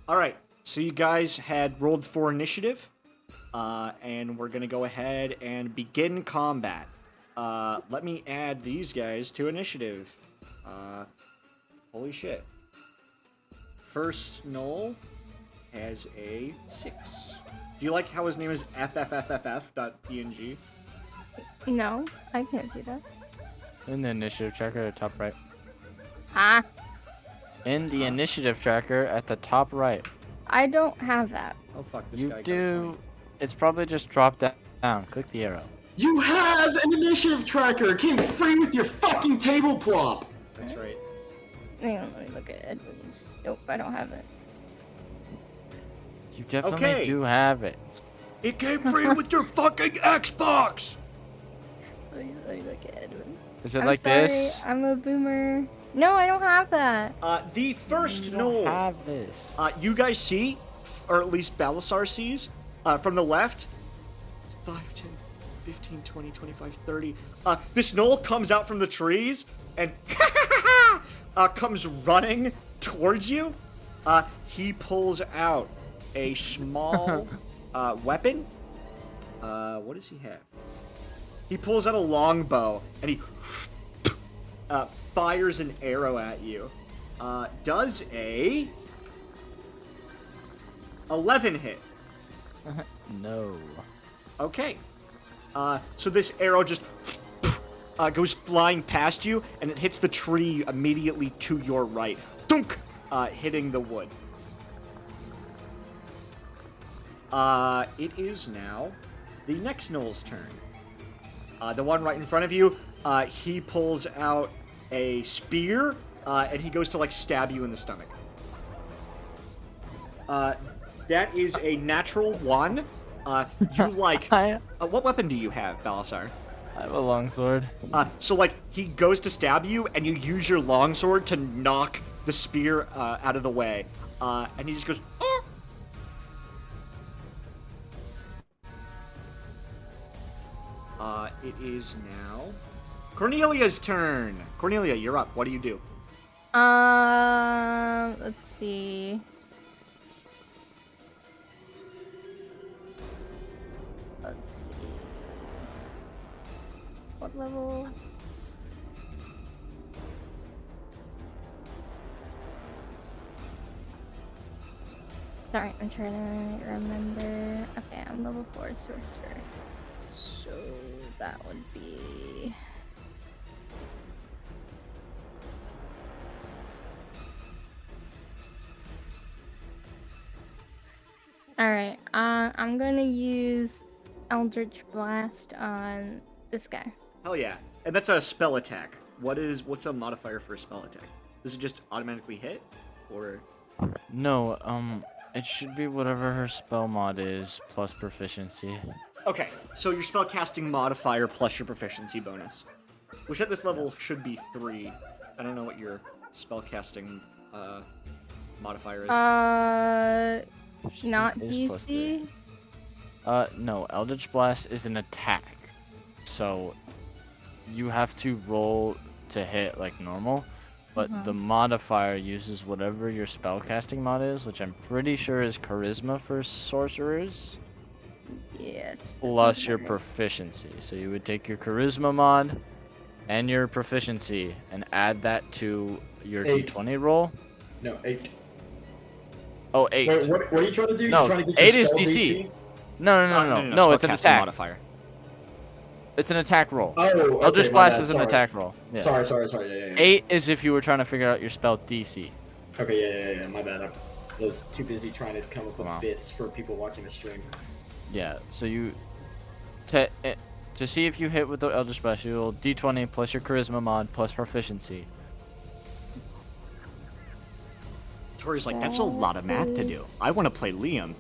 All right. So you guys had rolled for initiative, and we're gonna go ahead and begin combat. Let me add these guys to initiative. Holy shit. First Knoll has a 6. Do you like how his name is FFFFF.png? No, I can't see that. In the initiative tracker at the top right. Huh? In the initiative tracker at the top right. I don't have that. Oh fuck, this You guy got a do. 20. It's probably just dropped down. Click the arrow. You have an initiative tracker. It came free with your fucking table plop. That's right. Hang on, let me look at Edwin's. Nope, I don't have it. You definitely Okay. do have it. It came free with your fucking Xbox! Let me look at Edwin. Is it I'm like sorry, this? I'm a boomer. No, I don't have that. The first You don't Knoll. have this. You guys see, or at least Balasar sees, from the left, 5, 10, 15, 20, 25, 30. This Knoll comes out from the trees and comes running towards you. He pulls out a small weapon. What does he have? He pulls out a longbow and he fires an arrow at you. Does a 11 hit. No. Okay. So this arrow just goes flying past you, and it hits the tree immediately to your right. Dunk! Hitting the wood. It is now the next Knoll's turn. The one right in front of you, he pulls out a spear, and he goes to, like, stab you in the stomach. That is a natural 1. You, like... what weapon do you have, Balasar? I have a longsword. So, like, he goes to stab you, and you use your longsword to knock the spear out of the way. And he just goes, oh! It is now Cornelia's turn. Cornelia, you're up. What do you do? Let's see. Let's see. What levels? Sorry, I'm trying to remember. Okay, I'm level 4 sorcerer. So that would be... Alright, I'm gonna use Eldritch Blast on this guy. Hell yeah. And that's a spell attack. What's a modifier for a spell attack? Does it just automatically hit? Or... No, it should be whatever her spell mod is, plus proficiency. Okay, so your spellcasting modifier plus your proficiency bonus. Which at this level should be 3. I don't know what your spellcasting modifier is. Not Is plus DC? No, Eldritch Blast is an attack. So, you have to roll to hit like normal, but the modifier uses whatever your spellcasting mod is, which I'm pretty sure is Charisma for sorcerers. Yes. Plus your proficiency. So you would take your charisma mod and your proficiency and add that to your 8. d20 roll. No, 8. Oh, 8. Wait, what are you trying to do? No, You're trying to get 8 your is spell DC. No, it's an spellcasting attack. modifier. It's an attack roll. Oh, okay, Eldritch my Blast bad, is an sorry. attack roll. Yeah. Sorry. Yeah. 8 is if you were trying to figure out your spell DC. Okay, yeah. My bad. I was too busy trying to come up with Wow. bits for people watching the stream. Yeah, so you... To see if you hit with the Eldritch Blast, you roll d20 plus your charisma mod plus proficiency. Tori's like, that's a lot of math to do. I want to play Liam.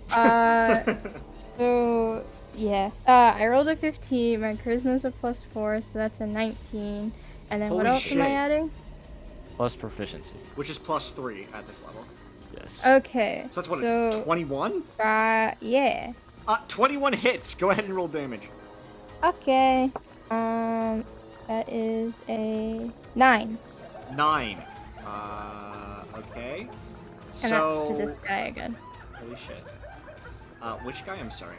So yeah. I rolled a 15. My charisma's a +4, so that's a 19. And then what Holy else am I shit. adding? Plus proficiency. Which is +3 at this level. Yes. Okay. So that's what, 21? Yeah. 21 hits. Go ahead and roll damage. Okay. That is a 9. 9. Okay. And that's to So, this guy again. holy shit. Which guy? I'm sorry.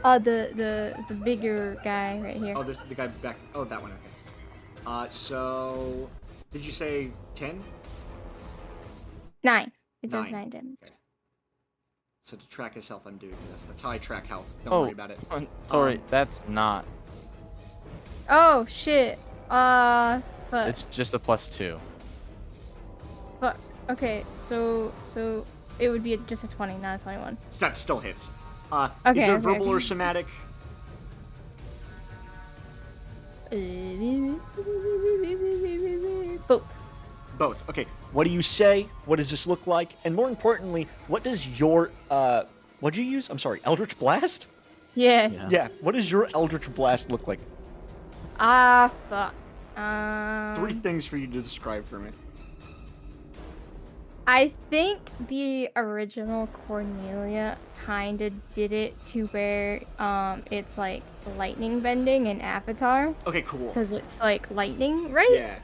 The bigger guy right here. Oh, this is the guy back. Oh, that one. Okay. So, did you say 10? 9. It does 9. 9 damage. Okay. So to track his health, I'm doing this. That's how I track health. Don't Oh, worry about it. Sorry, that's not. Oh shit. But It's just a +2. but okay. So it would be just a 20, not a 21. That still hits. Okay, is there okay, verbal or okay. somatic? Boop. Both. Okay. What do you say? What does this look like? And more importantly, what does your what'd you use? I'm sorry, Eldritch Blast? Yeah. Yeah. What does your Eldritch Blast look like? Ah, fuck. 3 things for you to describe for me. I think the original Cornelia kind of did it to where it's like lightning bending in Avatar Okay, cool. because it's like lightning, right? Yeah.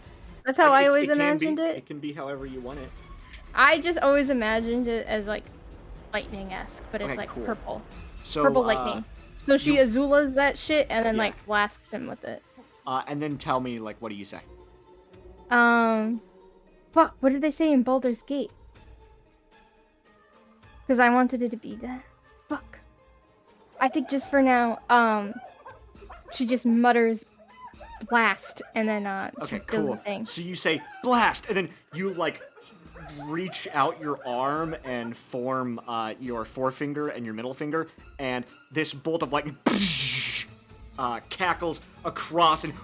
That's how I always can imagined be, it. It can be however you want it. I just always imagined it as like lightning-esque, but it's Okay, like cool. purple. So Purple lightning. So she Azulas that shit and then Yeah. like blasts him with it. And then tell me, like, what do you say? Fuck, what did they say in Baldur's Gate? Because I wanted it to be that. Fuck. I think just for now, she just mutters blast and then Okay, she does cool. the thing. So you say blast, and then you like reach out your arm and form your forefinger and your middle finger, and this bolt of lightning cackles across and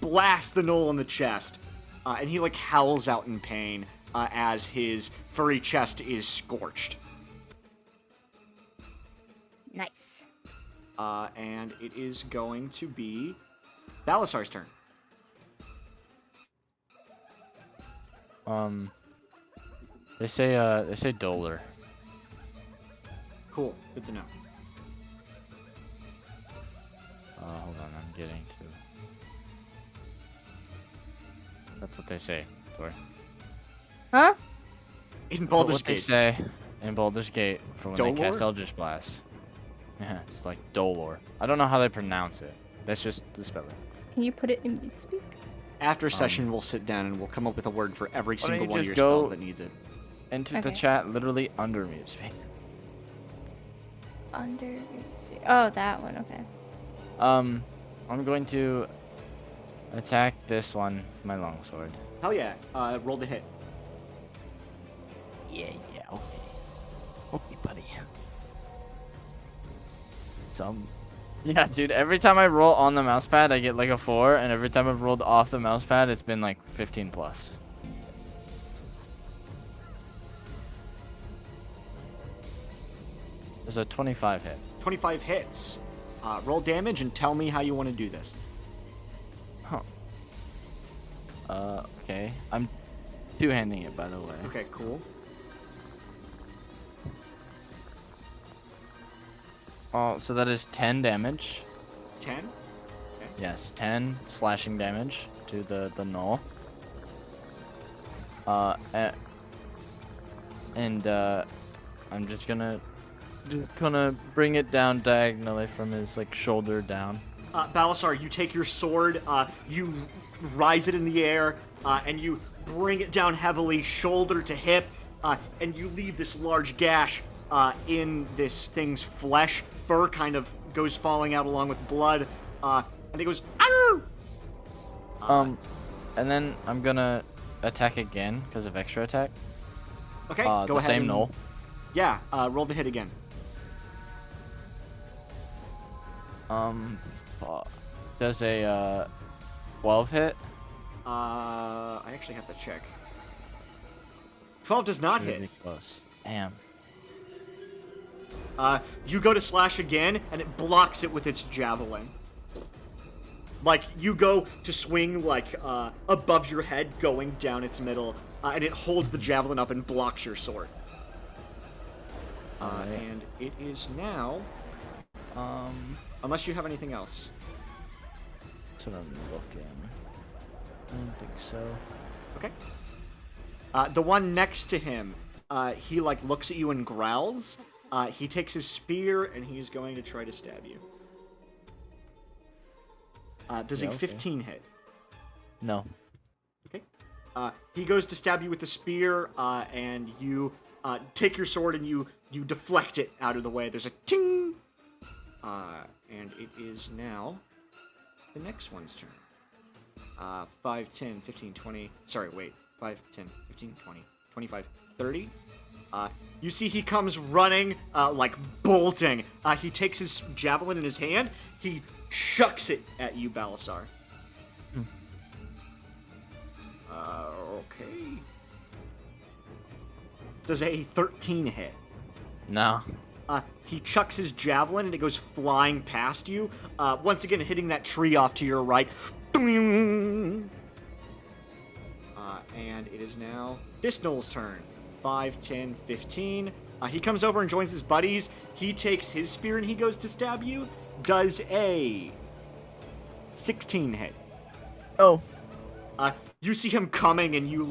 blasts the gnoll in the chest, and he like howls out in pain as his furry chest is scorched. Nice. And it is going to be Balasar's turn. They say Dolar. Cool. Good to know. Hold on, I'm getting to. That's what they say. Sorry. Huh? In Baldur's What they Gate. say in Baldur's Gate for when they cast Dolor? Eldritch Blast. Yeah, it's like Dolor. I don't know how they pronounce it. That's just the spelling. Can you put it in mute speak? After session, we'll sit down and we'll come up with a word for every Why don't single you one of your just go- spells that needs it. Into the Okay. chat, literally under me. Speak. Under mute speak. Oh, that one. Okay. I'm going to attack this one with my longsword. Hell yeah. Roll the hit. Yeah, okay. Okay, buddy. So, yeah, dude, every time I roll on the mouse pad, I get like a 4, and every time I've rolled off the mouse pad, it's been like 15 plus. There's a 25 hit. 25 hits. Roll damage and tell me how you want to do this. Huh. Okay. I'm two-handing it, by the way. Okay, cool. So that is 10 damage. 10? Okay. Yes, 10 slashing damage to the gnoll. I'm just gonna bring it down diagonally from his like shoulder down. Balasar, you take your sword, you rise it in the air, and you bring it down heavily, shoulder to hip, and you leave this large gash in this thing's flesh. Fur kind of goes falling out along with blood, and it goes, "Arr!" And then I'm gonna attack again because of extra attack. Okay, The go ahead. same and, gnoll. Yeah, roll the hit again. Does a 12 hit? I actually have to check. 12 does not hit. Really close. Damn. You go to slash again, and it blocks it with its javelin. Like, you go to swing, like, above your head, going down its middle, and it holds the javelin up and blocks your sword. And it is now... unless you have anything else. That's what I'm looking. I don't think so. Okay. The one next to him, he like looks at you and growls. He takes his spear and he's going to try to stab you. Does a 15 hit? No. Okay. He goes to stab you with the spear, and you take your sword and you deflect it out of the way. There's a ting! And it is now the next one's turn. 5, 10, 15, 20... Sorry, wait. 5, 10, 15, 20, 25, 30. You see he comes running, like bolting. He takes his javelin in his hand. He chucks it at you, Balasar. Okay. Does a 13 hit? No. He chucks his javelin and it goes flying past you. Once again, hitting that tree off to your right. And it is now this Noel's turn. 5, 10, 15. He comes over and joins his buddies. He takes his spear and he goes to stab you. Does a 16 hit? Oh. You see him coming and you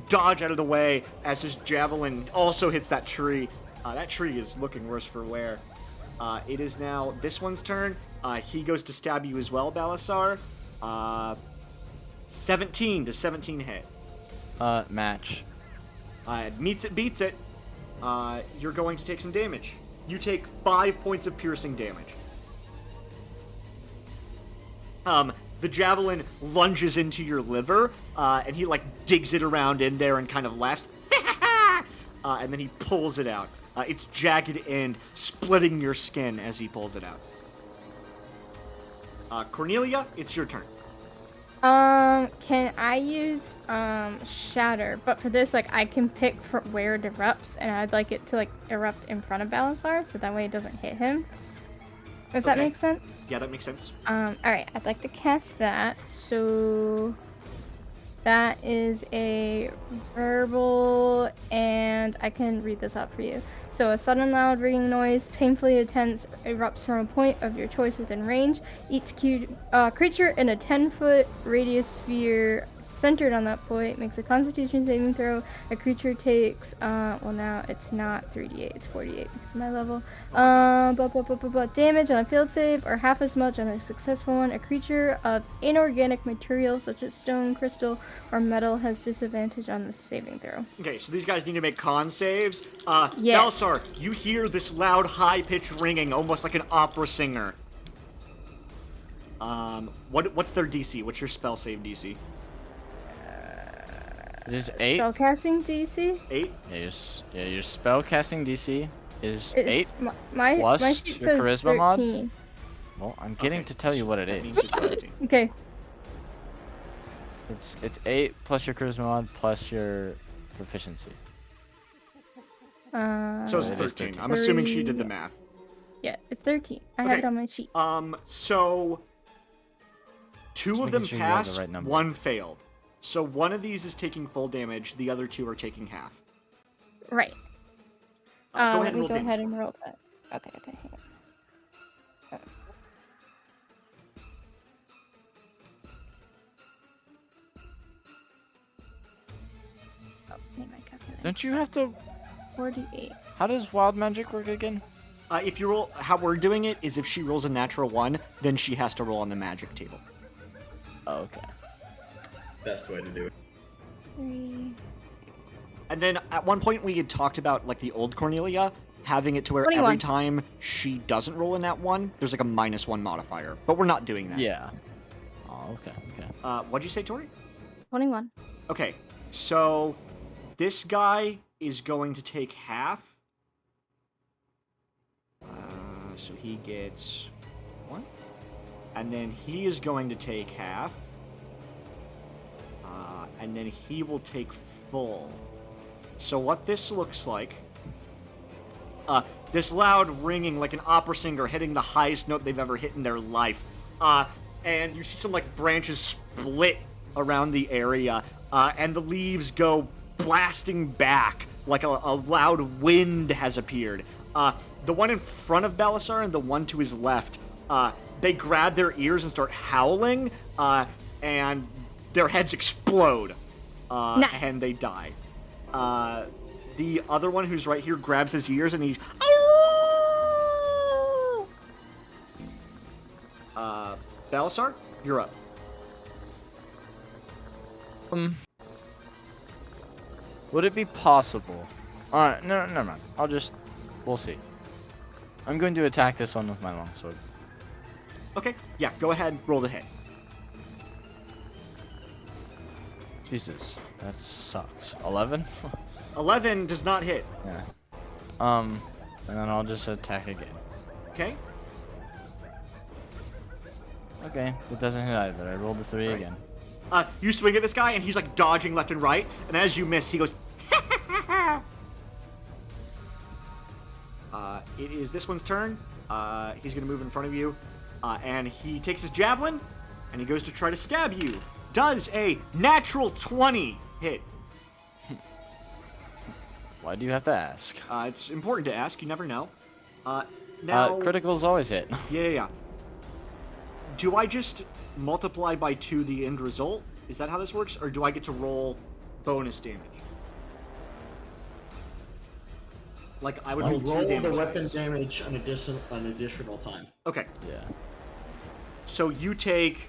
dodge out of the way as his javelin also hits that tree. That tree is looking worse for wear. It is now this one's turn. He goes to stab you as well, Balasar. 17. Does 17 hit? Match. Meets it, beats it. You're going to take some damage. You take 5 points of piercing damage. The javelin lunges into your liver, and he, digs it around in there and kind of laughs. And then he pulls it out. Its jagged end splitting your skin as he pulls it out. Cornelia, it's your turn. Can I use, Shatter? But for this, I can pick for where it erupts, and I'd like it to, erupt in front of Balasar, so that way it doesn't hit him. If that makes sense? Yeah, that makes sense. Alright, I'd like to cast that, so... That is a verbal, and I can read this out for you. So, a sudden loud ringing noise, painfully intense, erupts from a point of your choice within range. Each creature in a 10-foot radius sphere centered on that point makes a Constitution saving throw. A creature takes, well now it's not 3d8, it's 48 because of my level. Damage on a field save, or half as much on a successful one. A creature of inorganic material such as stone, crystal, or metal has disadvantage on the saving throw. Okay, so these guys need to make con saves. Yeah. Balasar, you hear this loud, high-pitched ringing, almost like an opera singer. What's their DC? What's your spell save DC? It is 8. Spellcasting DC? 8? Yeah, your spellcasting DC is 8 my plus sheet your says charisma mod. 13. Well, I'm getting to tell you what it That is. means it's 17. Okay. It's 8 plus your charisma mod plus your proficiency. So it's It is 13. 13. I'm assuming she did the math. Yeah, it's 13. I have it on my sheet. So two of them making sure you have the passed, right number. one failed. So one of these is taking full damage, the other two are taking half. Right. Go ahead Let and me roll go damage. ahead and roll that. Okay, hang on. Oh, need my calculator. Don't you have to... 48. How does wild magic work again? If you roll, how we're doing it is if she rolls a natural 1, then she has to roll on the magic table. Oh, okay. Best way to do it. 3. And then at one point we had talked about the old Cornelia having it to where 21. every time she doesn't roll in that 1, there's a -1 modifier. But we're not doing that. Yeah. Oh, okay. What'd you say, Tori? 21. Okay, so this guy is going to take half. So he gets 1. And then he is going to take half. And then he will take full. So what this looks like, this loud ringing like an opera singer hitting the highest note they've ever hit in their life. And you see some branches split around the area, and the leaves go blasting back like a loud wind has appeared. The one in front of Balasar and the one to his left, they grab their ears and start howling, and their heads explode. Nice. and they die. The other one who's right here grabs his ears and he's... Balasar, you're up. Would it be possible? Alright, no, never mind. We'll see. I'm going to attack this one with my longsword. Okay, yeah, go ahead, roll the hit. Jesus, that sucks. 11? 11 does not hit. Yeah. And then I'll just attack again. Okay. Okay, it doesn't hit either. I rolled a 3 Right. again. You swing at this guy, and he's like dodging left and right, and as you miss, he goes, it is this one's turn. He's gonna move in front of you, and he takes his javelin, and he goes to try to stab you. Does a natural 20 hit. Why do you have to ask? It's important to ask, you never know. Now, Criticals always hit. yeah. Do I just multiply by 2 the end result? Is that how this works? Or do I get to roll bonus damage? Like, I would roll 2 Roll damage. the weapon dice. damage an additional time. Okay, Yeah. so you take...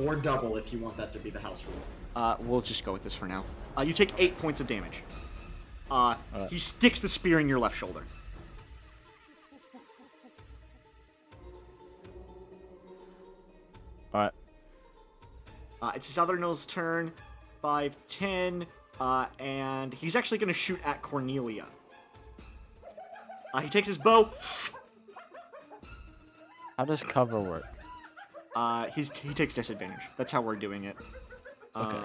Or double if you want that to be the house rule. We'll just go with this for now. You take 8 points of damage. Alright. He sticks the spear in your left shoulder. Alright. It's Southernal's turn. 5, 10, and he's actually going to shoot at Cornelia. He takes his bow. How does cover work? He takes disadvantage. That's how we're doing it. Okay.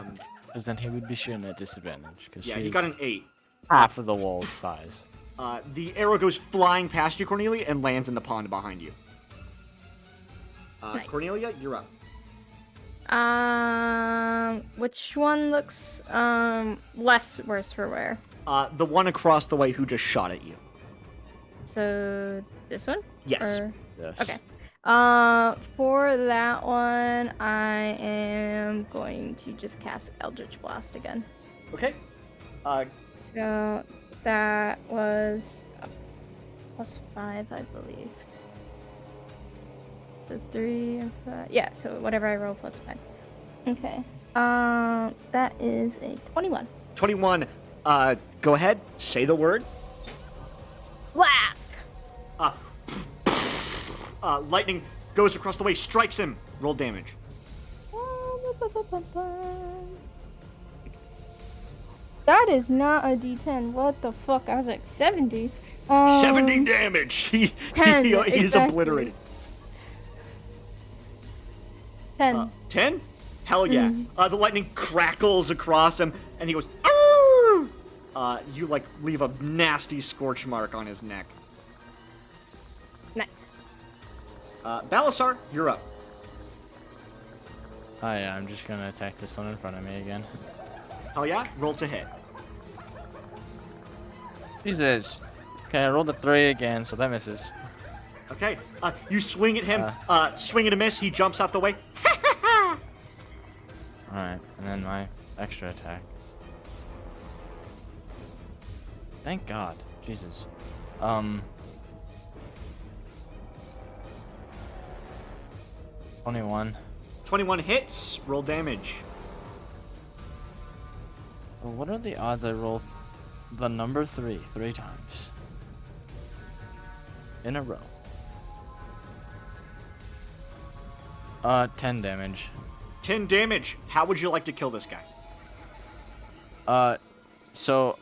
Because then he would be shooting at disadvantage. Cause Yeah, he she's got an 8. half of the wall's size. The arrow goes flying past you, Cornelia, and lands in the pond behind you. Nice. Cornelia, you're up. Which one looks less worse for wear? The one across the way who just shot at you. So this one? Yes. Or- Yes. Okay. For that one, I am going to just cast Eldritch Blast again. Okay. So that was +5, I believe. So 3 and 5. Yeah, so whatever I roll +5. Okay. That is a 21. 21. Go ahead. Say the word. Blast! Lightning goes across the way, strikes him. Roll damage. That is not a D10. What the fuck? I was like 70. 70 damage. He's 10, exactly. obliterated. 10. 10? Hell yeah. Mm. The lightning crackles across him, and he goes, "Arr!" You, like, leave a nasty scorch mark on his neck. Nice. Balasar, you're up. Oh yeah, I'm just gonna attack this one in front of me again. Hell yeah. Roll to hit. Jesus. Okay, I rolled a 3 again, so that misses. Okay. You swing at him. Swing and a miss. He jumps out the way. Alright, and then my extra attack. Thank God. Jesus. 21. 21 hits. Roll damage. Well, what are the odds I roll the number 3 times in a row? 10 damage. 10 damage. How would you like to kill this guy? So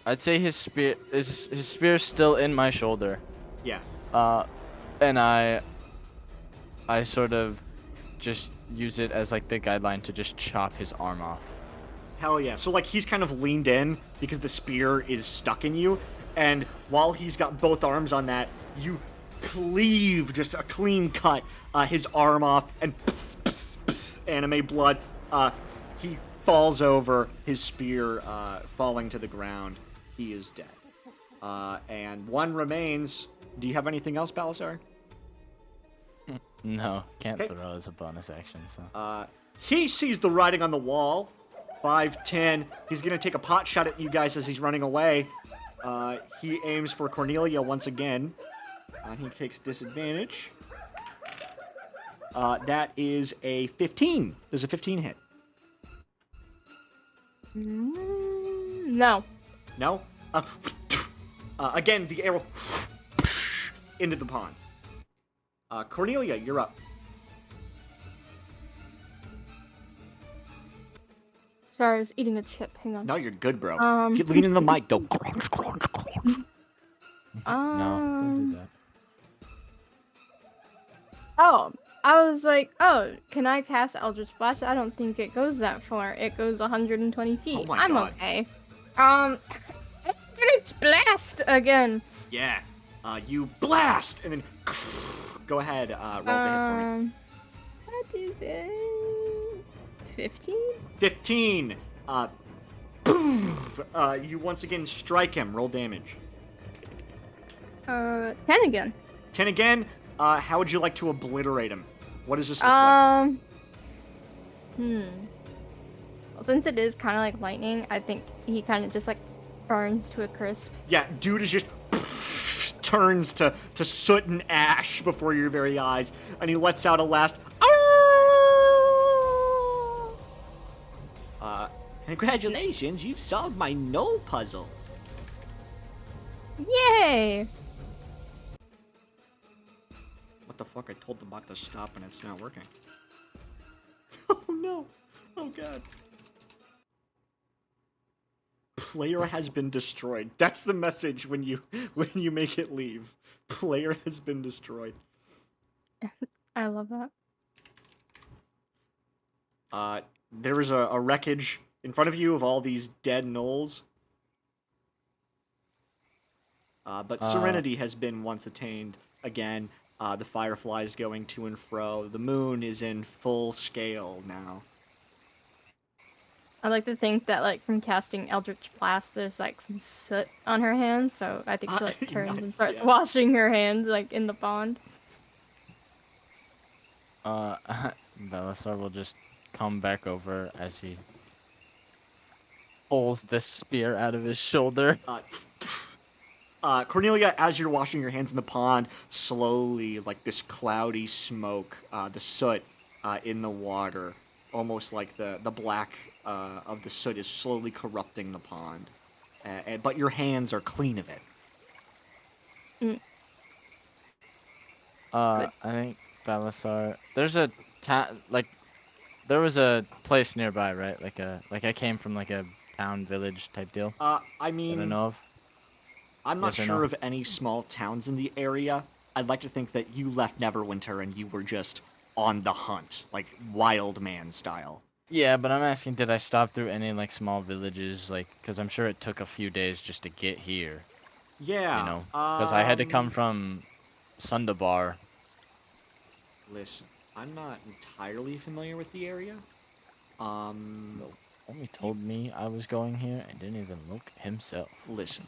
I'd say his spear's still in my shoulder. Yeah. And I sort of just use it as like the guideline to just chop his arm off. Hell yeah. So, like, he's kind of leaned in because the spear is stuck in you. And while he's got both arms on that, you cleave just a clean cut his arm off, and pss, pss, pss, anime blood. He falls over, his spear falling to the ground. He is dead. And one remains. Do you have anything else, Balasar? No, can't Okay. throw as a bonus action, so. He sees the writing on the wall, 5, 10. He's gonna take a pot shot at you guys as he's running away. He aims for Cornelia once again. He takes disadvantage. That is a 15. Does a 15 hit? No. No? Again, the arrow into the pond. Cornelia, you're up. Sorry, I was eating a chip. Hang on. No, you're good, bro. Get lean in the mic. Go crunch, crunch, crunch. No, don't do that. Oh, I was like, oh, can I cast Eldritch Blast? I don't think it goes that far. It goes 120 feet. Oh my I'm God. okay. Eldritch Blast again. Yeah. You blast, and then go ahead. Roll the hit for me. What is it? 15? 15. You once again strike him. Roll damage. 10 again. 10 again. How would you like to obliterate him? What does this look like? Well, since it is kind of like lightning, I think he kind of just like burns to a crisp. Yeah, dude is just turns to soot and ash before your very eyes, and he lets out a last. Congratulations, you've solved my null puzzle. Yay! What the fuck? I told the bot to stop and it's not working. Oh no! Oh god. Player has been destroyed. That's the message when you make it leave. Player has been destroyed. I love that. There is a wreckage in front of you of all these dead gnolls. But serenity has been once attained again. The fireflies going to and fro. The moon is in full scale now. I like to think that, like, from casting Eldritch Blast, there's, like, some soot on her hands, so I think she, like, turns and Nice, starts yeah. washing her hands, like, in the pond. Belisar will just come back over as he pulls the spear out of his shoulder. Cornelia, as you're washing your hands in the pond, slowly, like this cloudy smoke, the soot in the water, almost like the black of the soot is slowly corrupting the pond. But your hands are clean of it. I think Belisar. There's a there was a place nearby, right? Like I came from like a town village type deal. I That I mean, know of. I'm not Yes or sure no? of any small towns in the area. I'd like to think that you left Neverwinter and you were just on the hunt, like wild man style. Yeah, but I'm asking, did I stop through any like small villages, like, because I'm sure it took a few days just to get here. Yeah. You know, because I had to come from Sundabar. Listen, I'm not entirely familiar with the area. Homie told me I was going here and didn't even look himself. Listen.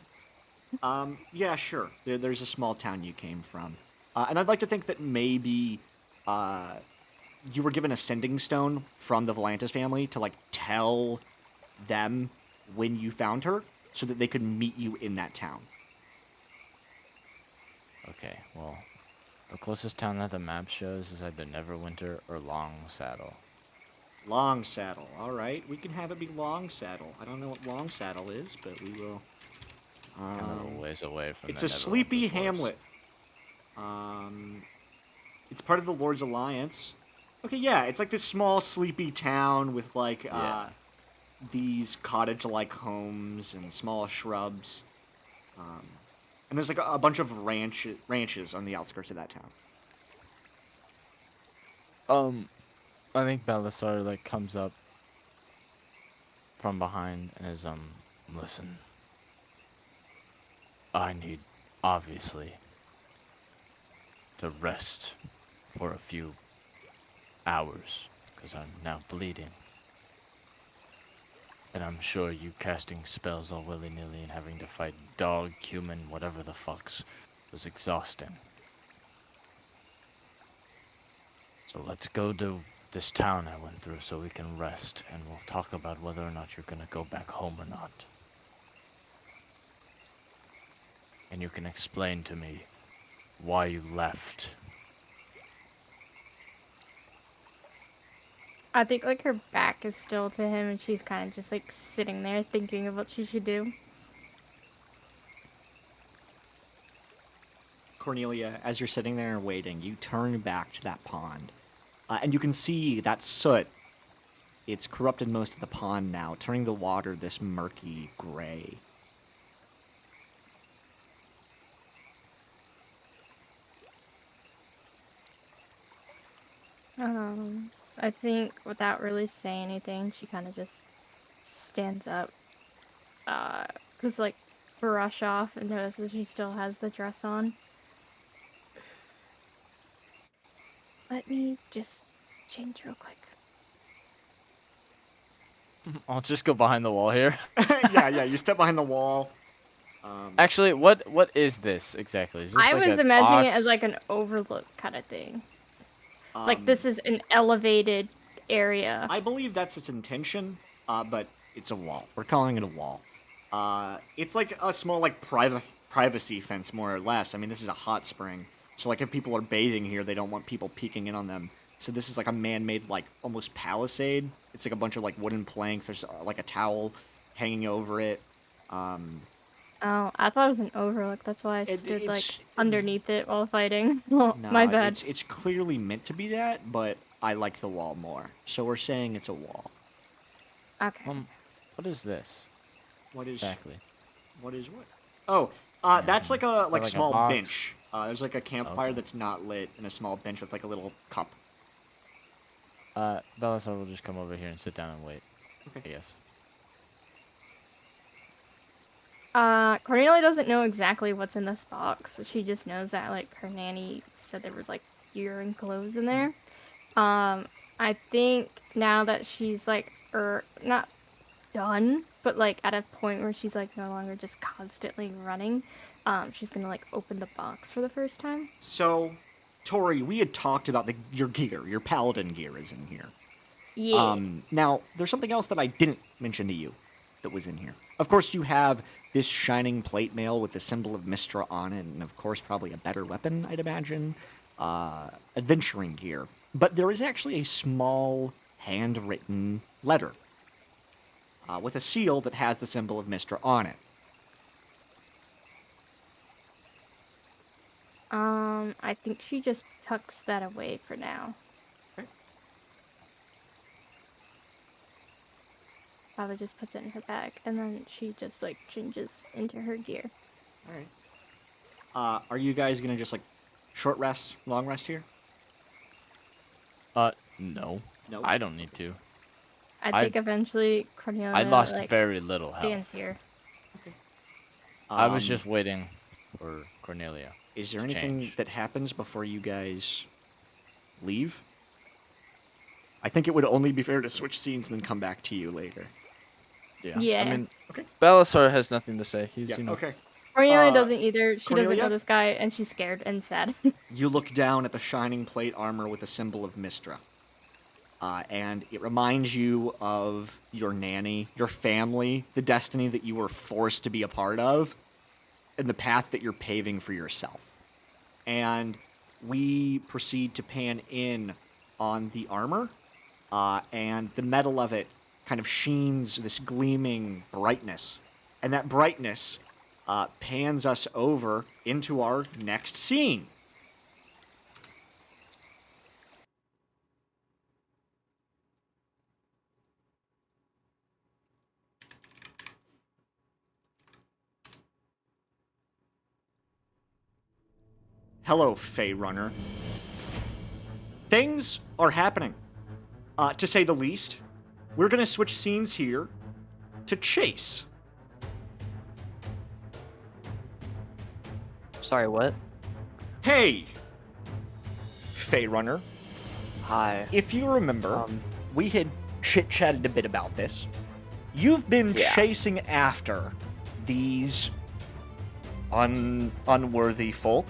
Yeah, sure. There's a small town you came from. And I'd like to think that maybe, you were given a sending stone from the Volantis family to, like, tell them when you found her so that they could meet you in that town. Okay, well, the closest town that the map shows is either Neverwinter or Long Saddle. Long Saddle. All right, we can have it be Long Saddle. I don't know what Long Saddle is, but we will. Kind of a ways away from. It's the a sleepy Neverwinter hamlet. It's part of the Lord's Alliance. Okay, yeah, it's like this small, sleepy town with like Yeah. these cottage-like homes and small shrubs. And there's like a bunch of ranches on the outskirts of that town. I think Belisar like comes up from behind and is listen. I need, obviously, to rest for a few hours, because I'm now bleeding. And I'm sure you casting spells all willy-nilly and having to fight dog, human, whatever the fucks, was exhausting. So let's go to this town I went through so we can rest, and we'll talk about whether or not you're gonna go back home or not. And you can explain to me why you left. I think like her back is still to him and she's kind of just like sitting there thinking of what she should do. Cornelia, as you're sitting there waiting, you turn back to that pond. And you can see that soot. It's corrupted most of the pond now, turning the water this murky gray. I think without really saying anything, she kind of just stands up. Cause like brush off and notices she still has the dress on. Let me just change real quick. I'll just go behind the wall here. yeah, you step behind the wall. Actually, what is this exactly? Is this I like was a imagining it box? as like an overlook kind of thing. Like this is an elevated area. I believe that's its intention, but it's a wall. We're calling it a wall. It's like a small, like, privacy fence, more or less. I mean, this is a hot spring, so, like, if people are bathing here, they don't want people peeking in on them. So this is, like, a man-made, like, almost palisade. It's, like, a bunch of, like, wooden planks. There's, like, a towel hanging over it. Oh, I thought it was an overlook. That's why I stood like underneath it while fighting. Oh, No, my bad. It's clearly meant to be that, but I like the wall more. So we're saying it's a wall. Okay. What is this What is exactly? What is what? Oh, that's like a like a small box? bench. There's like a campfire Okay. that's not lit, and a small bench with like a little cup. Belisar will just come over here and sit down and wait. Okay. I guess. Cornelia doesn't know exactly what's in this box. She just knows that like her nanny said there was like gear and clothes in there. I think now that she's like not done, but like at a point where she's like no longer just constantly running, she's gonna like open the box for the first time. So, Tori, we had talked about your gear. Your paladin gear is in here. Yeah. Now, there's something else that I didn't mention to you that was in here. Of course, you have this shining plate mail with the symbol of Mistra on it, and of course, probably a better weapon, I'd imagine. Adventuring gear. But there is actually a small, handwritten letter with a seal that has the symbol of Mistra on it. I think she just tucks that away for now. Okay. Probably just puts it in her bag, and then she just like changes into her gear. All right. Are you guys gonna just like short rest, long rest here? No. No. I don't need to. I think eventually Cornelia I lost like, very little stands health. here. I was just waiting for Cornelia. Is there to anything change. that happens before you guys leave? I think it would only be fair to switch scenes and then come back to you later. Yeah. Yeah. I mean, Okay. Belisar has nothing to say. He's, Yeah. you know. Okay. Cornelia doesn't either. She doesn't Cornelia? know this guy, and she's scared and sad. You look down at the shining plate armor with the symbol of Mistra. And it reminds you of your nanny, your family, the destiny that you were forced to be a part of, and the path that you're paving for yourself. And we proceed to pan in on the armor, and the metal of it kind of sheens this gleaming brightness. And that brightness pans us over into our next scene. Hello, Fey Runner. Things are happening, to say the least. We're gonna switch scenes here to Chase. Sorry, what? Hey, Fey Runner. Hi. If you remember, we had chit-chatted a bit about this. You've been Yeah. chasing after these unworthy folk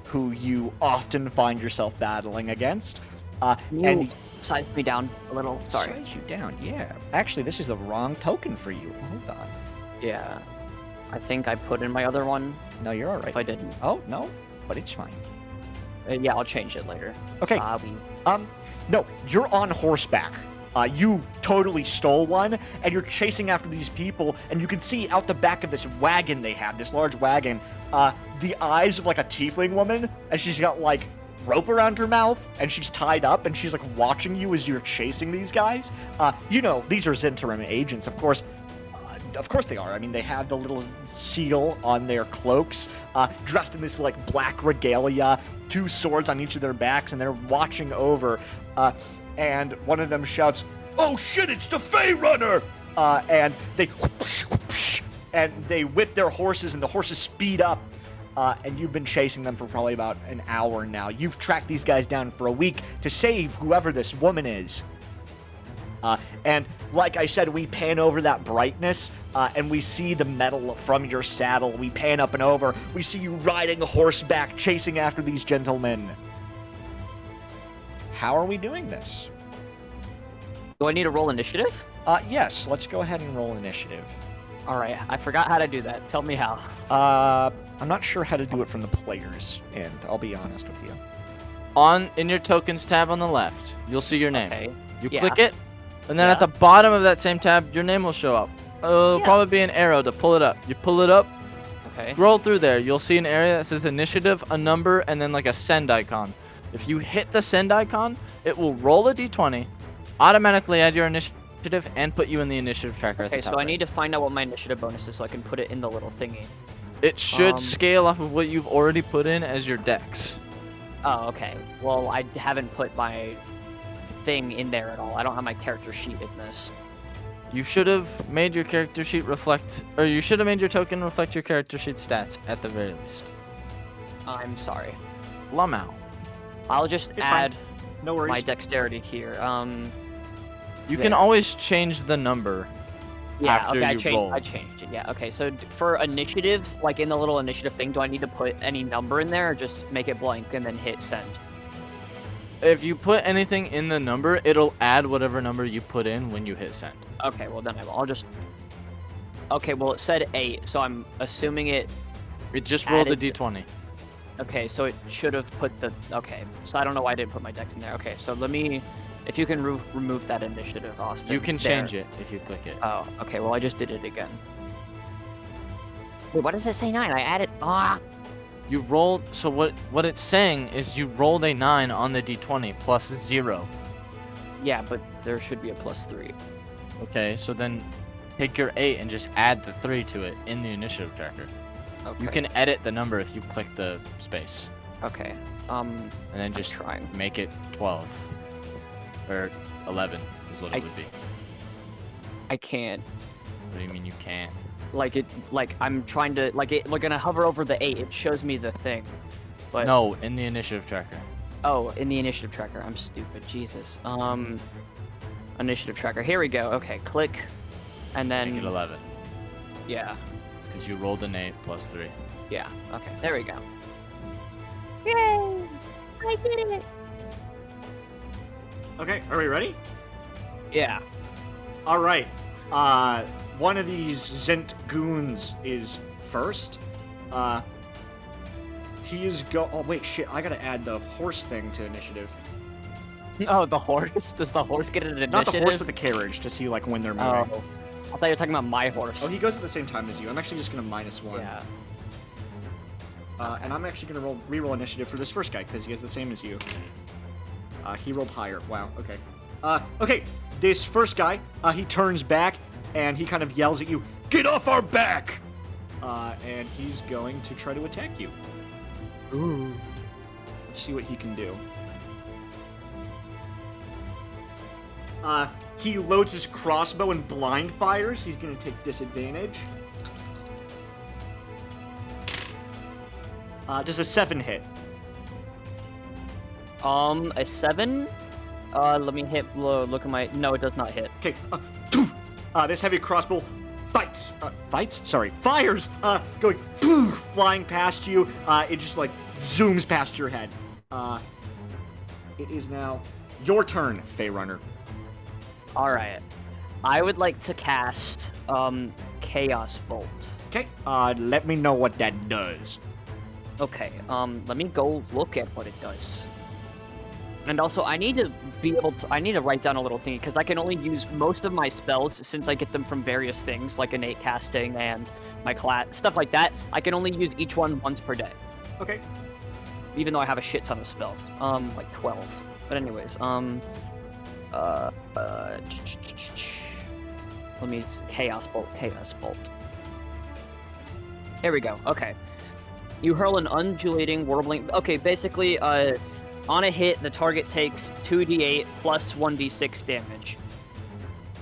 who you often find yourself battling against. Can And you size me down a little? Sorry. Size you down, yeah. Actually, this is the wrong token for you. Hold on. Yeah. I think I put in my other one. No, you're all right. If I didn't. Oh, no, but it's fine. Yeah, I'll change it later. Okay. Sorry. No, you're on horseback. You totally stole one, and you're chasing after these people, and you can see out the back of this wagon they have, this large wagon, the eyes of like a tiefling woman, and she's got like rope around her mouth, and she's tied up, and she's like watching you as you're chasing these guys. You know, these are Zhentarim agents, of course. Of course they are. I mean, they have the little seal on their cloaks, dressed in this like black regalia, 2 swords on each of their backs, and they're watching over. And one of them shouts, "Oh shit, it's the Fey Runner!" And they whoosh, whoosh, and they whip their horses, and the horses speed up. And you've been chasing them for probably about an hour now. You've tracked these guys down for a week to save whoever this woman is. And like I said, we pan over that brightness, and we see the metal from your saddle. We pan up and over. We see you riding horseback, chasing after these gentlemen. How are we doing this? Do I need to roll initiative? Yes, let's go ahead and roll initiative. All right. I forgot how to do that. Tell me how. I'm not sure how to do it from the players end, I'll be honest with you. In your tokens tab on the left, you'll see your name. Okay. You Yeah. click it, and then at Yeah. the bottom of that same tab, your name will show up. It'll Yeah. probably be an arrow to pull it up. You pull it up, Okay. scroll through there. You'll see an area that says initiative, a number, and then like a send icon. If you hit the send icon, it will roll a d20, automatically add your initiative, and put you in the initiative tracker at the Okay, top. so I right. need to find out what my initiative bonus is so I can put it in the little thingy. It should um, scale off of what you've already put in as your dex. Oh, okay. Well, I haven't put my thing in there at all. I don't have my character sheet in this. You should have made your character sheet reflect, or you should have made your token reflect your character sheet stats at the very least. I'm sorry. Lumau. I'll just It's fine. add No worries. my dexterity here. You can There. always change the number. Yeah, after okay, I you changed. roll. I changed it. Yeah, okay. So for initiative, like in the little initiative thing, do I need to put any number in there, or just make it blank and then hit send? If you put anything in the number, it'll add whatever number you put in when you hit send. Okay, well then I'll just. Okay, well it said 8, so I'm assuming it. It just rolled a Added- d20. Okay, so it should have put the. Okay, so I don't know why I didn't put my dex in there. Okay, so let me. If you can remove that initiative, Austin. You can there. change it if you click it. Oh, okay. Well, I just did it again. Wait, why does it say 9? I added. Ah. You rolled, so what it's saying is you rolled a 9 on the d20 plus 0. Yeah, but there should be a +3. Okay, so then take your 8 and just add the 3 to it in the initiative tracker. Okay. You can edit the number if you click the space. Okay. And then just trying. make it 12. Or 11 is what I- it would be. I can't. What do you mean you can't? Like I'm trying to like when I hover over the 8, it shows me the thing. But No, in the initiative tracker. Oh, in the initiative tracker. I'm stupid. Jesus. Initiative tracker. Here we go. Okay, click, and then Make it 11. yeah, Because you rolled an 8 plus 3. yeah. Okay, there we go. Yay! I did it! Okay, are we ready? Yeah. All right. One of these Zent goons is first. He is Oh wait, shit! I gotta add the horse thing to initiative. Oh, the horse. Does the horse get an initiative? Not the horse, but the carriage to see like when they're moving. Oh, I thought you were talking about my horse. Oh, he goes at the same time as you. I'm actually just gonna -1. Yeah. And I'm actually gonna re-roll initiative for this first guy because he has the same as you. He rolled higher. Wow. Okay. Okay. This first guy, he turns back and he kind of yells at you, "Get off our back!" And he's going to try to attack you. Ooh. Let's see what he can do. He loads his crossbow and blind fires. He's gonna take disadvantage. Does a 7 hit? A 7? Let me look at my. No, it does not hit. Okay. This heavy crossbow fires, going flying past you. It just like zooms past your head. It is now your turn, Fey Runner. All right. I would like to cast Chaos Bolt. Okay. Let me know what that does. Okay. Let me go look at what it does. And also, I need to be able to. I need to write down a little thingy because I can only use most of my spells since I get them from various things like innate casting and my class stuff like that. I can only use each one once per day. Okay. Even though I have a shit ton of spells, like 12. But anyways, let me Chaos Bolt. Here we go. Okay. You hurl an undulating, warbling. Okay, basically, on a hit, the target takes 2d8 plus 1d6 damage.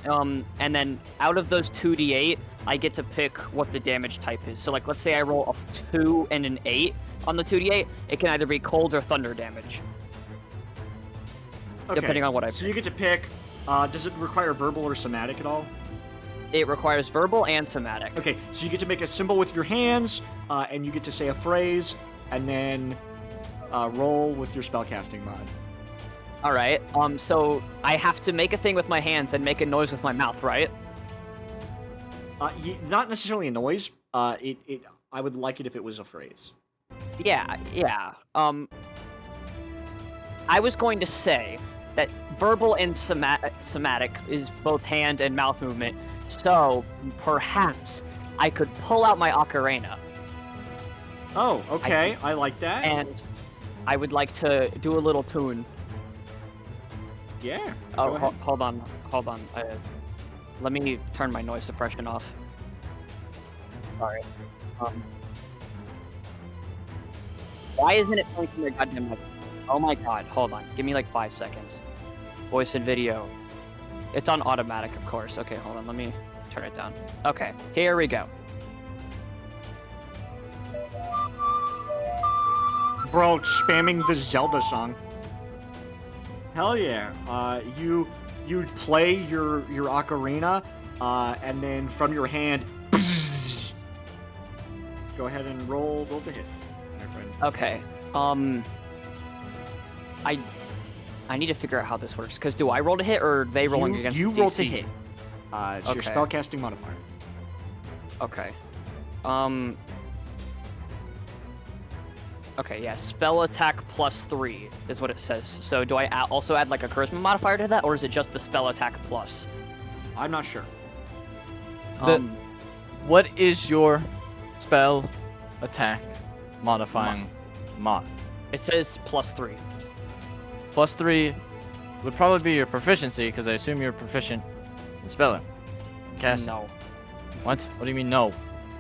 And then out of those 2d8, I get to pick what the damage type is. So, like, let's say I roll a 2 and an 8 on the 2d8. It can either be cold or thunder damage. Okay. Depending on what I pick. So you get to pick. Does it require verbal or somatic at all? It requires verbal and somatic. Okay, so you get to make a symbol with your hands, and you get to say a phrase, and then roll with your spellcasting mod. All right. So I have to make a thing with my hands and make a noise with my mouth, right? Not necessarily a noise. I would like it if it was a phrase. Yeah. I was going to say that verbal and somatic is both hand and mouth movement. So perhaps I could pull out my ocarina. Oh, okay. I like that. And I would like to do a little tune. Yeah. Oh, hold on. Let me turn my noise suppression off. Sorry. Why isn't it playing from your goddamn mic? Oh my god, hold on. Give me like 5 seconds. Voice and video. It's on automatic, of course. Okay, hold on. Let me turn it down. Okay, here we go. Bro, spamming the Zelda song. Hell yeah. You play your ocarina, and then from your hand, go ahead and roll to hit, my friend. Okay. I need to figure out how this works. Because do I roll to hit, or are they rolling against You DC? roll to hit. It's your Okay. spellcasting modifier. Okay. Okay, yeah, spell attack plus 3 is what it says. So do I also add like a charisma modifier to that, or is it just the spell attack plus? I'm not sure. What is your spell attack modifying mod? It says plus 3. Plus 3 would probably be your proficiency, because I assume you're proficient in spelling. Casting. No. What? What do you mean no?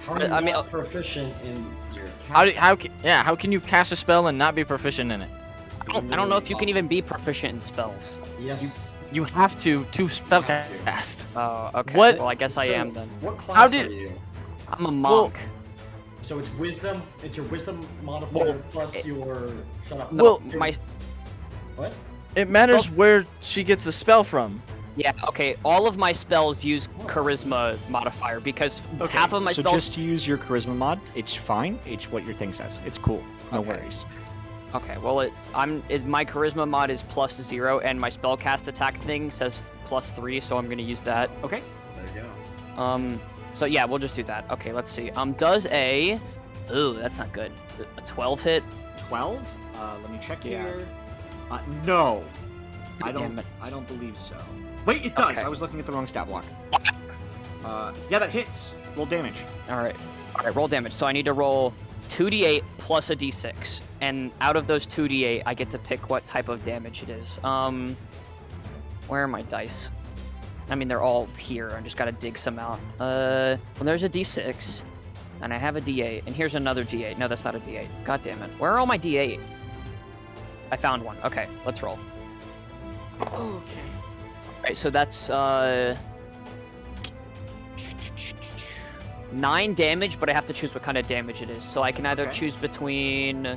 How are you I mean, not proficient in your How can you cast a spell and not be proficient in it? I don't know if you can even be proficient in spells. Yes. You have to spell have to. cast. Oh, okay. What- Well, I guess I So, am then. What class How did- are you? I'm a monk. So it's wisdom. It's your wisdom modifier Well, plus your. Shut up. No, Well- my What? It matters where she gets the spell from. yeah. Okay, all of my spells use charisma modifier because Okay, half of my so spells. just use your charisma mod. It's fine. It's what your thing says. It's cool. No Okay. worries. Okay, well, my charisma mod is plus 0, and my spellcast attack thing says plus 3, so I'm gonna use that. Okay. There you go. So yeah, we'll just do that. Okay, let's see. Does a, ooh, that's not good. A 12 hit? 12. Let me check Yeah. here. No. God damn it. I don't believe so. Wait, it does. Okay. I was looking at the wrong stat block. Yeah, that hits. Roll damage. All right, roll damage. So I need to roll 2d8 plus a d6, and out of those 2d8, I get to pick what type of damage it is. Where are my dice? I mean, they're all here. I just gotta dig some out. Well, there's a d6, and I have a d8, and here's another d8. No, that's not a d8. God damn it. Where are all my d8? I found one. Okay, let's roll. Okay. Alright, so that's 9 damage, but I have to choose what kind of damage it is. So I can either Okay. choose between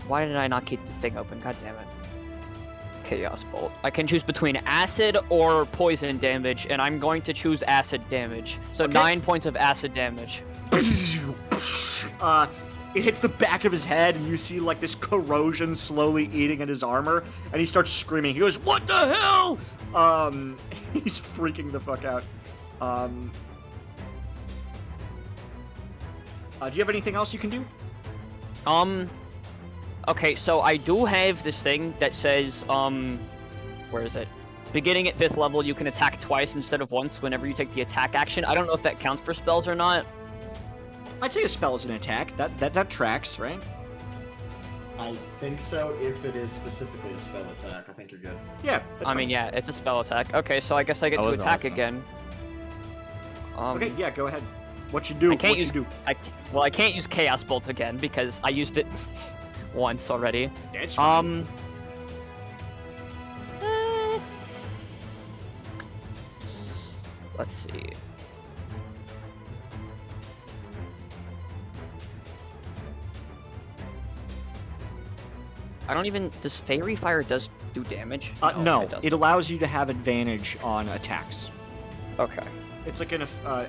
why did I not keep the thing open? God damn it. Chaos Bolt. I can choose between acid or poison damage, and I'm going to choose acid damage. So Okay. 9 points of acid damage. it hits the back of his head, and you see like this corrosion slowly eating at his armor, and he starts screaming. He goes, "What the hell?" He's freaking the fuck out. Do you have anything else you can do? Okay, so I do have this thing that says, where is it? Beginning at 5th level, you can attack twice instead of once whenever you take the attack action. I don't know if that counts for spells or not. I'd say a spell is an attack. That tracks, right? I think so. If it is specifically a spell attack, I think you're good. Yeah. That's I mean, yeah, it's a spell attack. Okay, so I guess I get That to was attack awesome. again. Okay, yeah, go ahead. What you do? I can't What use. you do? I can't use Chaos Bolt again because I used it once already. That's fine. Let's see. I don't even. Does Fairy Fire do damage? No, it doesn't. it allows you to have advantage on attacks. Okay. It's like an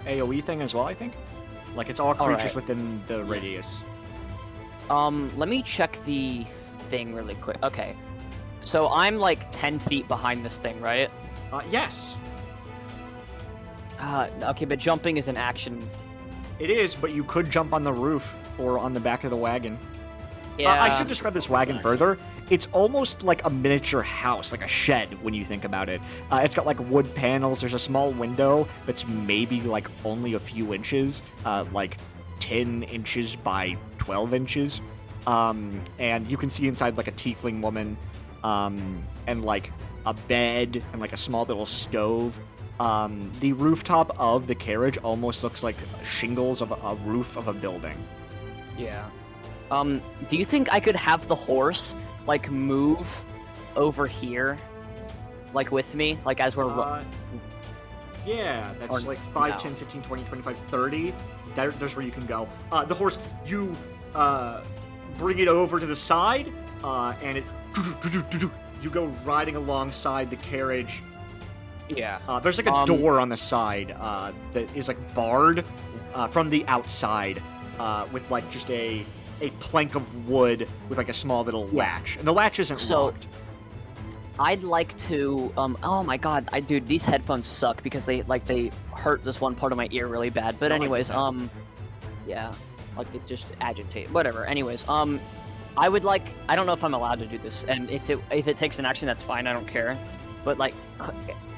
AoE thing as well, I think. Like it's all creatures Alright. within the radius. Let me check the thing really quick. Okay. So I'm like 10 feet behind this thing, right? Yes, Okay, but jumping is an action. it is, but you could jump on the roof or on the back of the wagon. Yeah. I should describe this wagon further. It's almost like a miniature house, like a shed when you think about it. It's got like wood panels. There's a small window that's maybe like only a few inches, like 10 inches by 12 inches. And you can see inside like a tiefling woman, and like a bed and like a small little stove. The rooftop of the carriage almost looks like shingles of a roof of a building. Yeah. Do you think I could have the horse, like, move over here? Like, with me? Like, as we're... Yeah, that's Or like 5, no. 10, 15, 20, 25, 30. There's where you can go. The horse, you bring it over to the side, and it... You go riding alongside the carriage. Yeah. There's like a door on the side that is like barred from the outside with like just a plank of wood with like a small little latch. And the latch isn't So- locked. I'd like to, oh my god, dude, these headphones suck because they hurt this one part of my ear really bad. But No, I anyways, get that. yeah, like they just agitate, whatever. Anyways, I would like, I don't know if I'm allowed to do this, and if it takes an action, that's fine, I don't care. But like,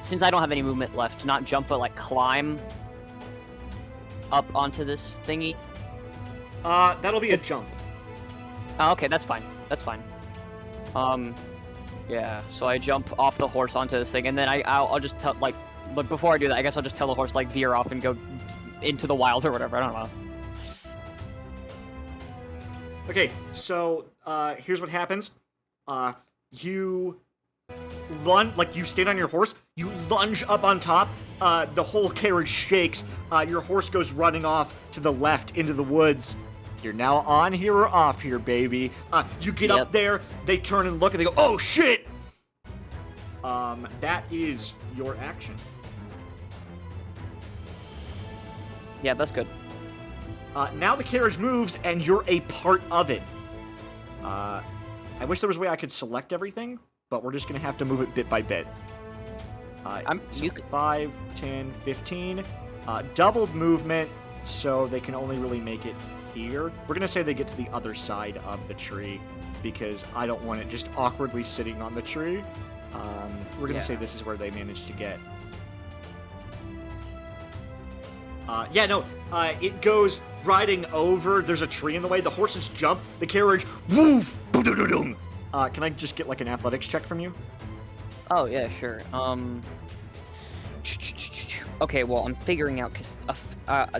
since I don't have any movement left, not jump, but like climb up onto this thingy. That'll be a jump. Oh, okay, that's fine. That's fine. Yeah. So I jump off the horse onto this thing, and then I'll just tell like, but before I do that, I guess I'll just tell the horse like veer off and go into the wild or whatever. I don't know. Okay, so here's what happens. You you stand on your horse, you lunge up on top, the whole carriage shakes, your horse goes running off to the left into the woods. You're now on here or off here, baby. You get up Yep. there, they turn and look, and they go, oh shit! That is your action. Yeah, that's good. Now the carriage moves, and you're a part of it. I wish there was a way I could select everything, but we're just going to have to move it bit by bit. So you could- 5, 10, 15. Doubled movement, so they can only really make it here. We're going to say they get to the other side of the tree, because I don't want it just awkwardly sitting on the tree. We're going to Yeah. say this is where they managed to get. It goes riding over. There's a tree in the way. The horses jump. The carriage, woof, boo-doo-doo-doo. Can I just get like an athletics check from you? Oh yeah, sure. Okay, well I'm figuring out because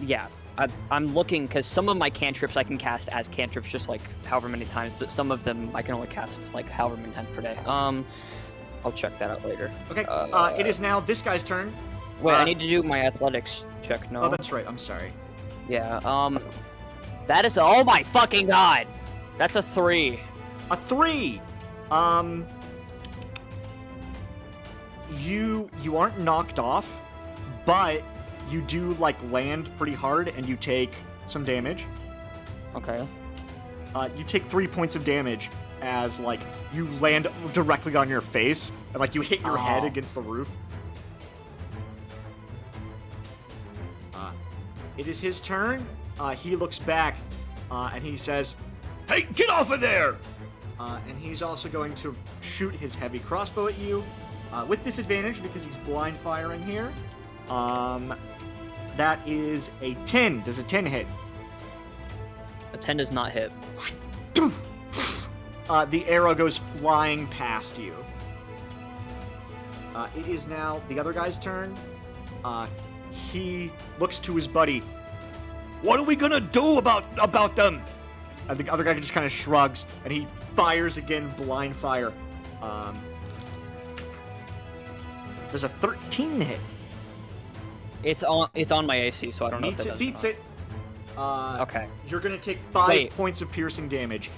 yeah, I'm looking because some of my cantrips I can cast as cantrips just like however many times, but some of them I can only cast like however many times per day. I'll check that out later. Okay. It is now this guy's turn. Wait, I need to do my athletics check. No. Oh, that's right. I'm sorry. Yeah. That is. Oh my fucking god. That's a 3. A 3. You aren't knocked off, but you do like land pretty hard, and you take some damage. Okay. You take 3 points of damage as like you land directly on your face and like you hit your head against the roof. It is his turn. He looks back and he says, "Hey, get off of there!" And he's also going to shoot his heavy crossbow at you with disadvantage because he's blind firing here. That is a 10. Does a 10 hit? A 10 does not hit. The arrow goes flying past you. It is now the other guy's turn. He looks to his buddy. "What are we gonna do about them?" And the other guy just kind of shrugs, and he fires again, blind fire. There's a 13 hit. It's on my AC, so I don't know if that Beats does it. Okay. You're gonna take 5 Wait. points of piercing damage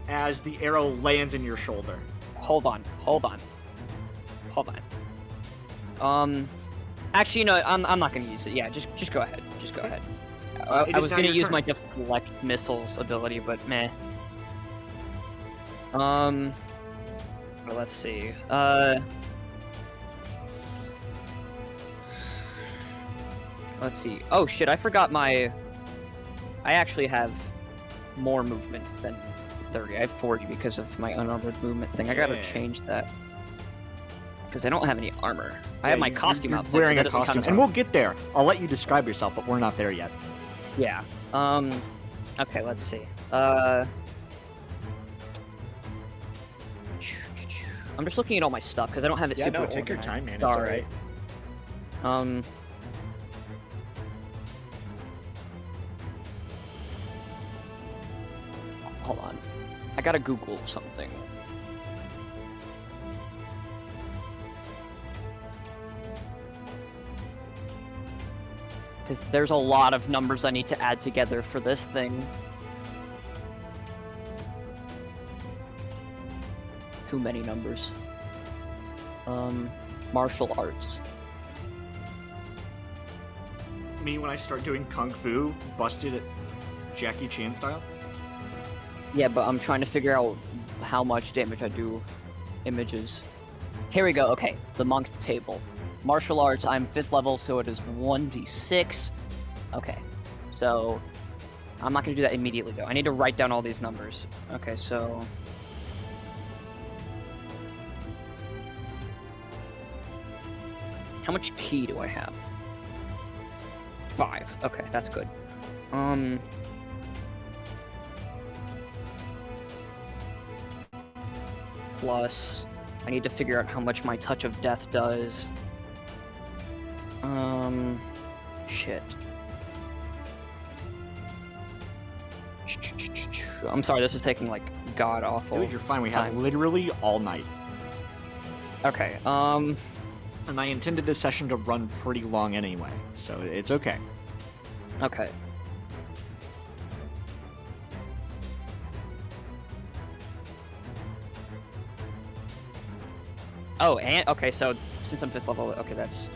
as the arrow lands in your shoulder. Hold on. Actually, no, I'm not gonna use it. Yeah, just go ahead. Just go ahead. It I is was now gonna your use turn. my deflect missiles ability, but meh. Well, let's see. Let's see. Oh shit! I forgot my. I actually have more movement than 30. I have 40 because of my unarmored movement thing. I gotta Yeah. change that. Because I don't have any armor. I have my costume you're outfit. wearing but a that doesn't count costume, as and armor. we'll get there. I'll let you describe yourself, but we're not there yet. Yeah. Okay, let's see. I'm just looking at all my stuff because I don't have it super organized. man. It's Sorry. Hold on. I gotta Google something. Because there's a lot of numbers I need to add together for this thing. Too many numbers. Martial arts. Me when I start doing kung fu, busted at Jackie Chan style. Yeah, but I'm trying to figure out how much damage I do images. Here we go. Okay, the monk table. Martial arts, I'm 5th level, so it is 1d6. Okay, so I'm not going to do that immediately, though. I need to write down all these numbers. Okay, so... How much ki do I have? 5. Okay, that's good. Plus, I need to figure out how much my touch of death does. Shit. I'm sorry, this is taking like god awful. Dude, you're fine. We have time. literally all night. Okay, And I intended this session to run pretty long anyway, so it's okay. okay. Oh, and okay, so since I'm 5th level, okay, that's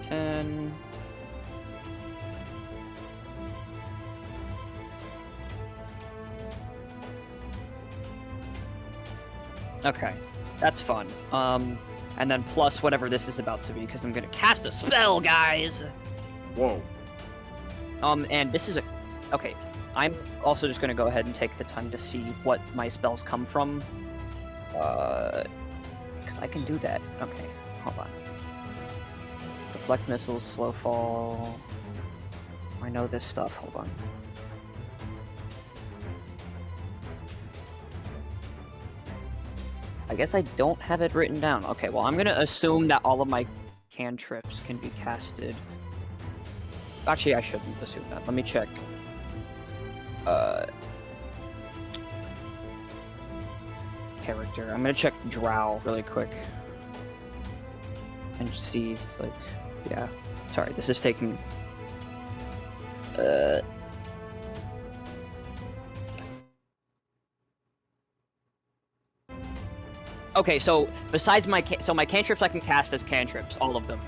10. Okay, that's fun. And then plus whatever this is about to be, because I'm gonna cast a spell, guys. Whoa. And this is a... Okay, I'm also just gonna go ahead and take the time to see what my spells come from. Because I can do that. Okay, hold on. Deflect missiles, slow fall... I know this stuff, hold on. I guess I don't have it written down. Okay, well, I'm gonna assume that all of my cantrips can be casted. Actually, I shouldn't assume that. Let me check. Character. I'm gonna check Drow really quick. And see, like, yeah. Sorry, this is taking... Okay, so besides my my cantrips I can cast as cantrips, all of them,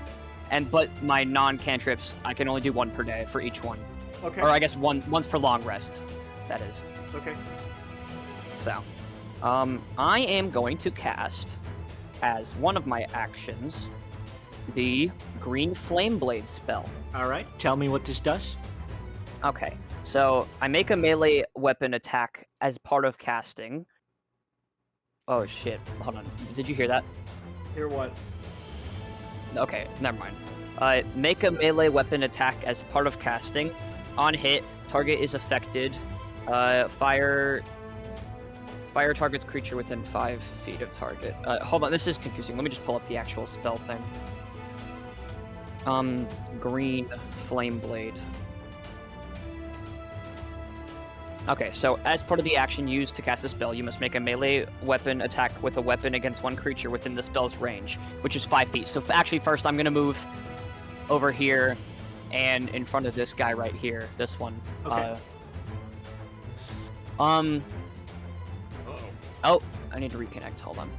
but my non-cantrips I can only do 1 per day for each one, Okay. or I guess once per long rest. that is. Okay. So, I am going to cast, as one of my actions, the Green Flame Blade spell. All right. Tell me what this does. Okay, so I make a melee weapon attack as part of casting. Oh shit, hold on. Did you hear that? Hear what? Okay, never mind. Make a melee weapon attack as part of casting. On hit, target is affected. Fire targets creature within 5 feet of target. Hold on, this is confusing. Let me just pull up the actual spell thing. Green Flame Blade. Okay, so as part of the action used to cast a spell, you must make a melee weapon attack with a weapon against one creature within the spell's range, which is 5 feet. So actually, first I'm gonna move over here and in front of this guy right here. This one. Okay. Oh, I need to reconnect. Hold on.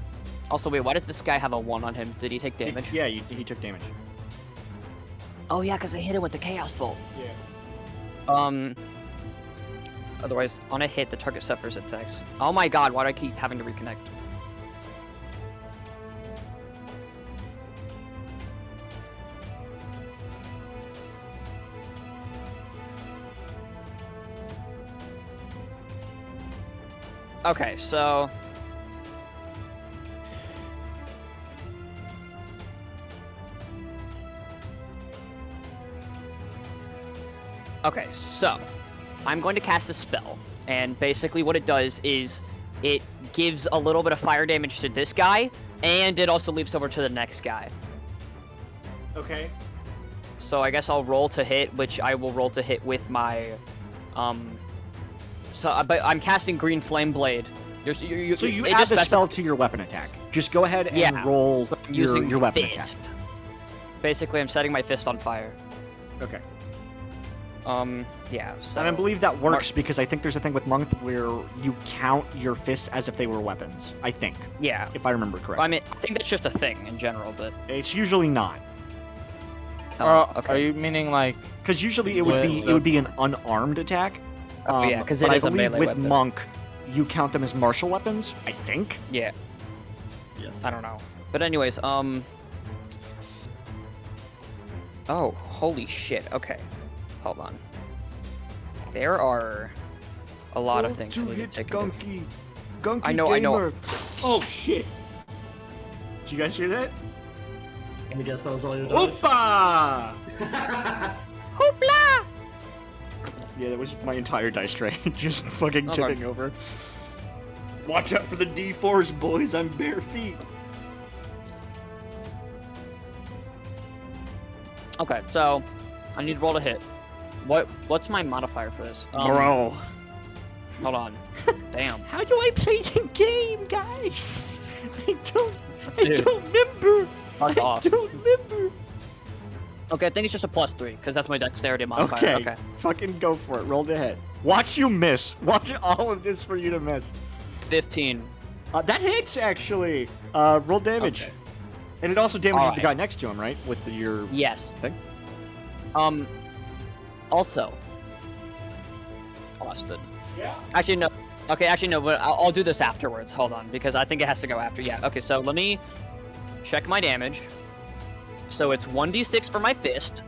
Also, wait, why does this guy have a 1 on him? Did he take damage? Yeah, he took damage. Oh yeah, because I hit him with the Chaos Bolt. Yeah. Otherwise, on a hit, the target suffers attacks. Oh my god, why do I keep having to reconnect? Okay, so... Okay, so... I'm going to cast a spell, and basically what it does is it gives a little bit of fire damage to this guy, and it also leaps over to the next guy. Okay. So I guess I'll roll to hit, which I will roll to hit with my, but I'm casting Green Flame Blade. So you add the spell to your weapon attack. Just go ahead and roll your weapon attack. Basically, I'm setting my fist on fire. Okay. Yeah. So... And I believe that works because I think there's a thing with Monk where you count your fists as if they were weapons. I think. Yeah. If I remember correctly. I mean, I think that's just a thing in general, but... It's usually not. Oh, okay. Are you meaning like? Because usually it would be an unarmed attack. Yeah, because it but is I a believe melee with weapon. Monk, you count them as martial weapons. I think. Yeah. Yes. I don't know. But anyways, Oh, holy shit. Okay. Hold on. There are a lot of things I need to take into... Gunky I know. Oh shit! Did you guys hear that? Let me guess that was all your dice. Hoppa! Hoopla! Yeah, that was my entire dice tray just fucking tipping over. Watch out for the D4s, boys. I'm bare feet. Okay, so I need to roll to hit. What's my modifier for this? Bro. Hold on. Damn. How do I play the game, guys? I don't Dude. remember. Fuck off. don't remember. Okay, I think it's just a +3 because that's my dexterity modifier. Okay. Fucking go for it. Roll the hit. Watch you miss. Watch all of this for you to miss. 15. That hits actually. Roll damage. Okay. And it also damages Alright. the guy next to him, right? With your Yes. thing. Also, Austin. Yeah. Actually, no. Okay, actually, no, but I'll do this afterwards. Hold on, because I think it has to go after. Yeah, okay, so let me check my damage. So it's 1d6 for my fist,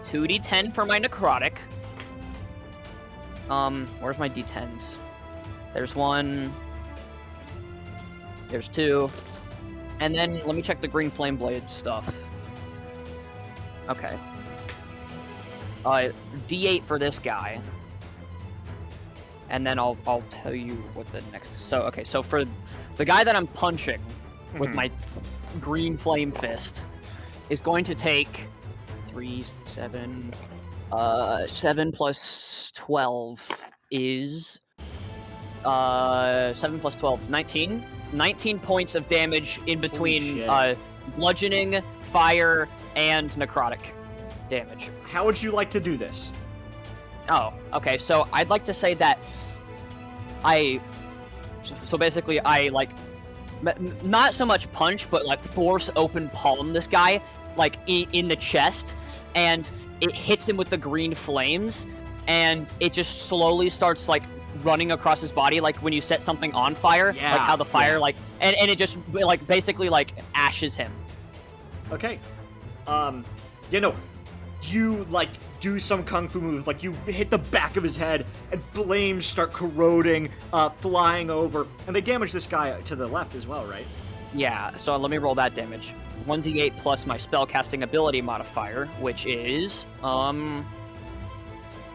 2d10 for my necrotic. Where's my d10s? There's 1. There's 2. And then let me check the Green Flame Blade stuff. Okay. D8 for this guy. And then I'll tell you what the next... So, okay, so for the guy that I'm punching with my green flame fist is going to take 7 plus 12 is... 7 plus 12, 19. 19 points of damage in between bludgeoning, fire, and necrotic damage. How would you like to do this? Oh, okay, so I'd like to say that so basically I, like, not so much punch, but, like, force open palm this guy, like, in the chest, and it hits him with the green flames, and it just slowly starts, like, running across his body, like when you set something on fire, like how the fire like, and it just like basically like ashes him. Okay. You know, you like do some kung fu move, like you hit the back of his head, and flames start corroding, flying over, and they damage this guy to the left as well, right? Yeah. So let me roll that damage. 1d8 plus my spellcasting ability modifier, which is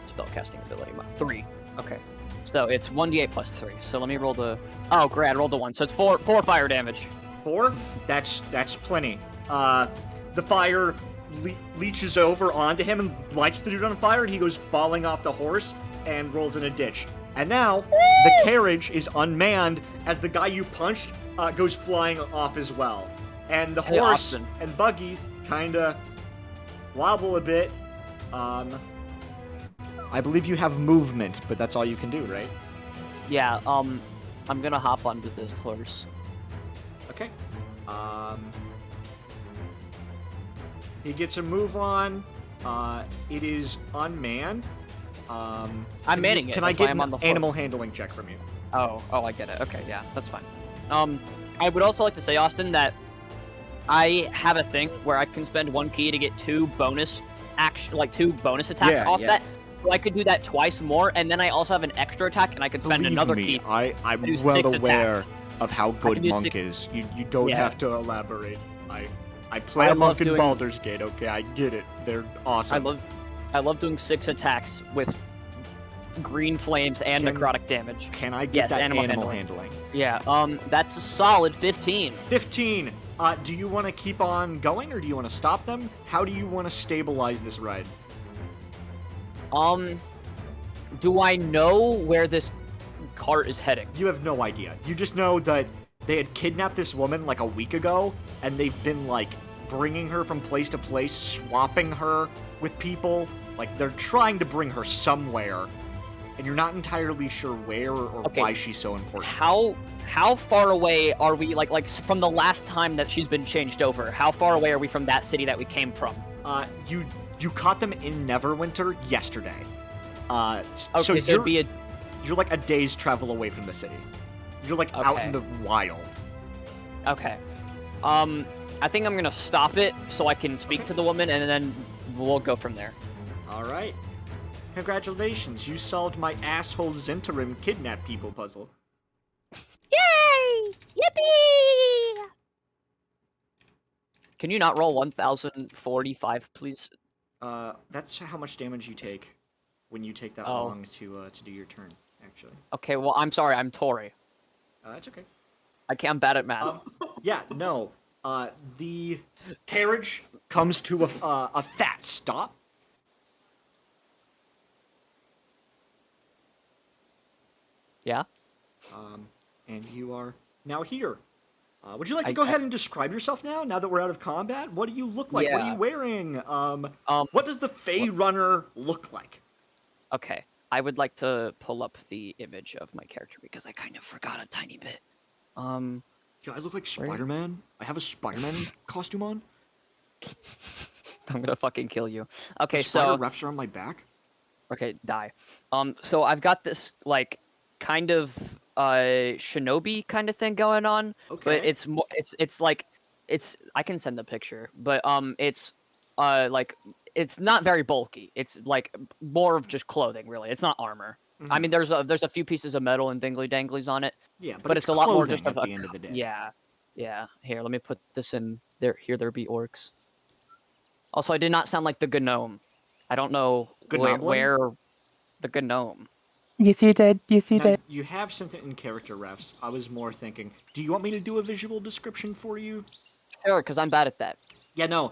spellcasting ability 3. Okay. So it's 1d8 plus 3. So let me roll the. Oh, great! I rolled the 1. So it's 4 fire damage. 4? That's plenty. The fire leeches over onto him and lights the dude on fire, and he goes falling off the horse and rolls in a ditch. And now the carriage is unmanned as the guy you punched goes flying off as well. And the horse and buggy kind of wobble a bit. I believe you have movement, but that's all you can do, right? Yeah. I'm gonna hop onto this horse. Okay. He gets a move on. It is unmanned. I'm manning it. Can I get an on the animal handling check from you? Oh, I get it. Okay, yeah, that's fine. I would also like to say, Austin, that I have a thing where I can spend 1 key to get 2 bonus attacks off that. So I could do that twice more, and then I also have an extra attack, and I could spend another key. I'm do well 6 aware attacks. of how good do Monk 6 is. You don't Yeah. have to elaborate. I play a love Monk in doing- Baldur's Gate, okay? I get it. They're awesome. I love doing 6 attacks with green flames and Can- necrotic damage. Can I get Yes, that animal handling? Yeah, that's a solid 15. 15. Do you want to keep on going, or do you want to stop them? How do you want to stabilize this ride? Do I know where this cart is heading? You have no idea. You just know that they had kidnapped this woman like a week ago, and they've been like bringing her from place to place, swapping her with people. Like they're trying to bring her somewhere, and you're not entirely sure where or why she's so important. How far away are we, like from the last time that she's been changed over? How far away are we from that city that we came from? You caught them in Neverwinter yesterday. Okay, so it'd be you're like a day's travel away from the city. You're like out in the wild. Okay. I think I'm gonna stop it so I can speak to the woman, and then we'll go from there. All right. Congratulations, you solved my asshole Zentarim kidnap people puzzle. Yay! Yippee! Can you not roll 1,045, please? That's how much damage you take when you take that Oh. long to do your turn, actually. Okay, well, I'm sorry, I'm Tori. That's okay. I'm bad at math. Yeah, no. The carriage comes to a fat stop. Yeah? And you are now here. Would you like to go ahead and describe yourself now that we're out of combat? What do you look like? What are Yeah. you wearing? What does the Fey Runner look like? Okay, I would like to pull up the image of my character because I kind of forgot a tiny bit. Yeah, I look like Spider-Man. I have a Spider-Man costume on. I'm gonna fucking kill you. Okay, The spider so wraps around my back. okay, die. So I've got this like kind of shinobi kind of thing going on, Okay. but it's more it's like I can send the picture, but it's like it's not very bulky. It's like more of just clothing, really. It's not armor. I mean, there's a few pieces of metal and dingly danglies on it. Yeah, but it's a lot more just at of the end of the day. Yeah. Here, let me put this in there. Here, there be orcs. Also, I did not sound like the gnome. I don't know where the gnome. Yes, you did. Yes, you Now, did. you have sent it in character refs. I was more thinking, do you want me to do a visual description for you? Sure, because I'm bad at that. Yeah, no.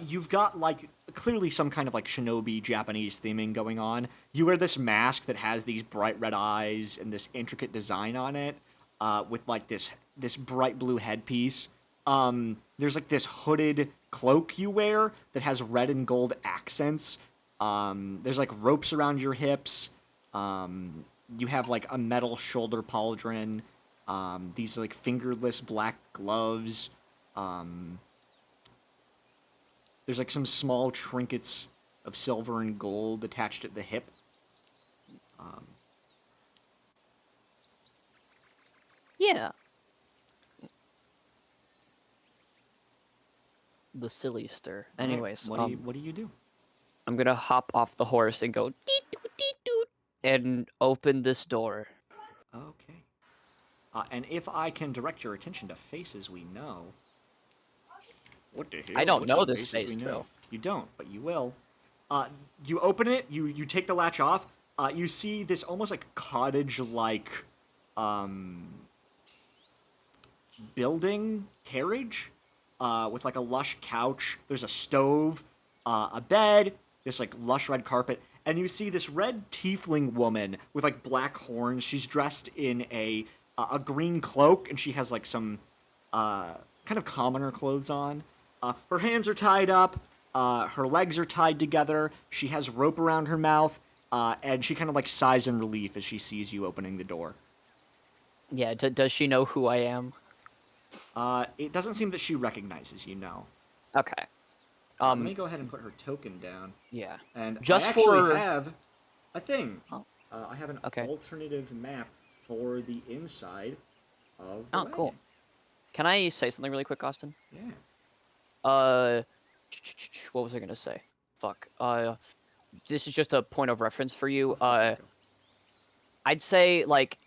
You've got, like, clearly some kind of, like, shinobi Japanese theming going on. You wear this mask that has these bright red eyes and this intricate design on it, with, like, this bright blue headpiece. There's, like, this hooded cloak you wear that has red and gold accents. There's, like, ropes around your hips. You have, like, a metal shoulder pauldron. These, like, fingerless black gloves. There's, like, some small trinkets of silver and gold attached at the hip. Yeah. The sillyster. Anyways, All right, what do you do? I'm gonna hop off the horse and go deet doot deet doot and open this door. Okay. And if I can direct your attention to faces we know. What the hell? I don't What's know the this faces face we know? though. You don't, but you will. You open it. You take the latch off. You see this almost like cottage-like, building carriage, with like a lush couch. There's a stove, a bed, this like lush red carpet, and you see this red tiefling woman with like black horns. She's dressed in a green cloak, and she has like some kind of commoner clothes on. Her hands are tied up. Her legs are tied together. She has rope around her mouth, and she kind of like sighs in relief as she sees you opening the door. Yeah, does she know who I am? It doesn't seem that she recognizes you, no. Okay. Let me go ahead and put her token down. Yeah. And Just I actually for- have a thing. Oh. I have an Okay. alternative map for the inside of the Oh, cool. wagon. Can I say something really quick, Austin? Yeah. What was I gonna say? Fuck. This is just a point of reference for you. Go. I'd say like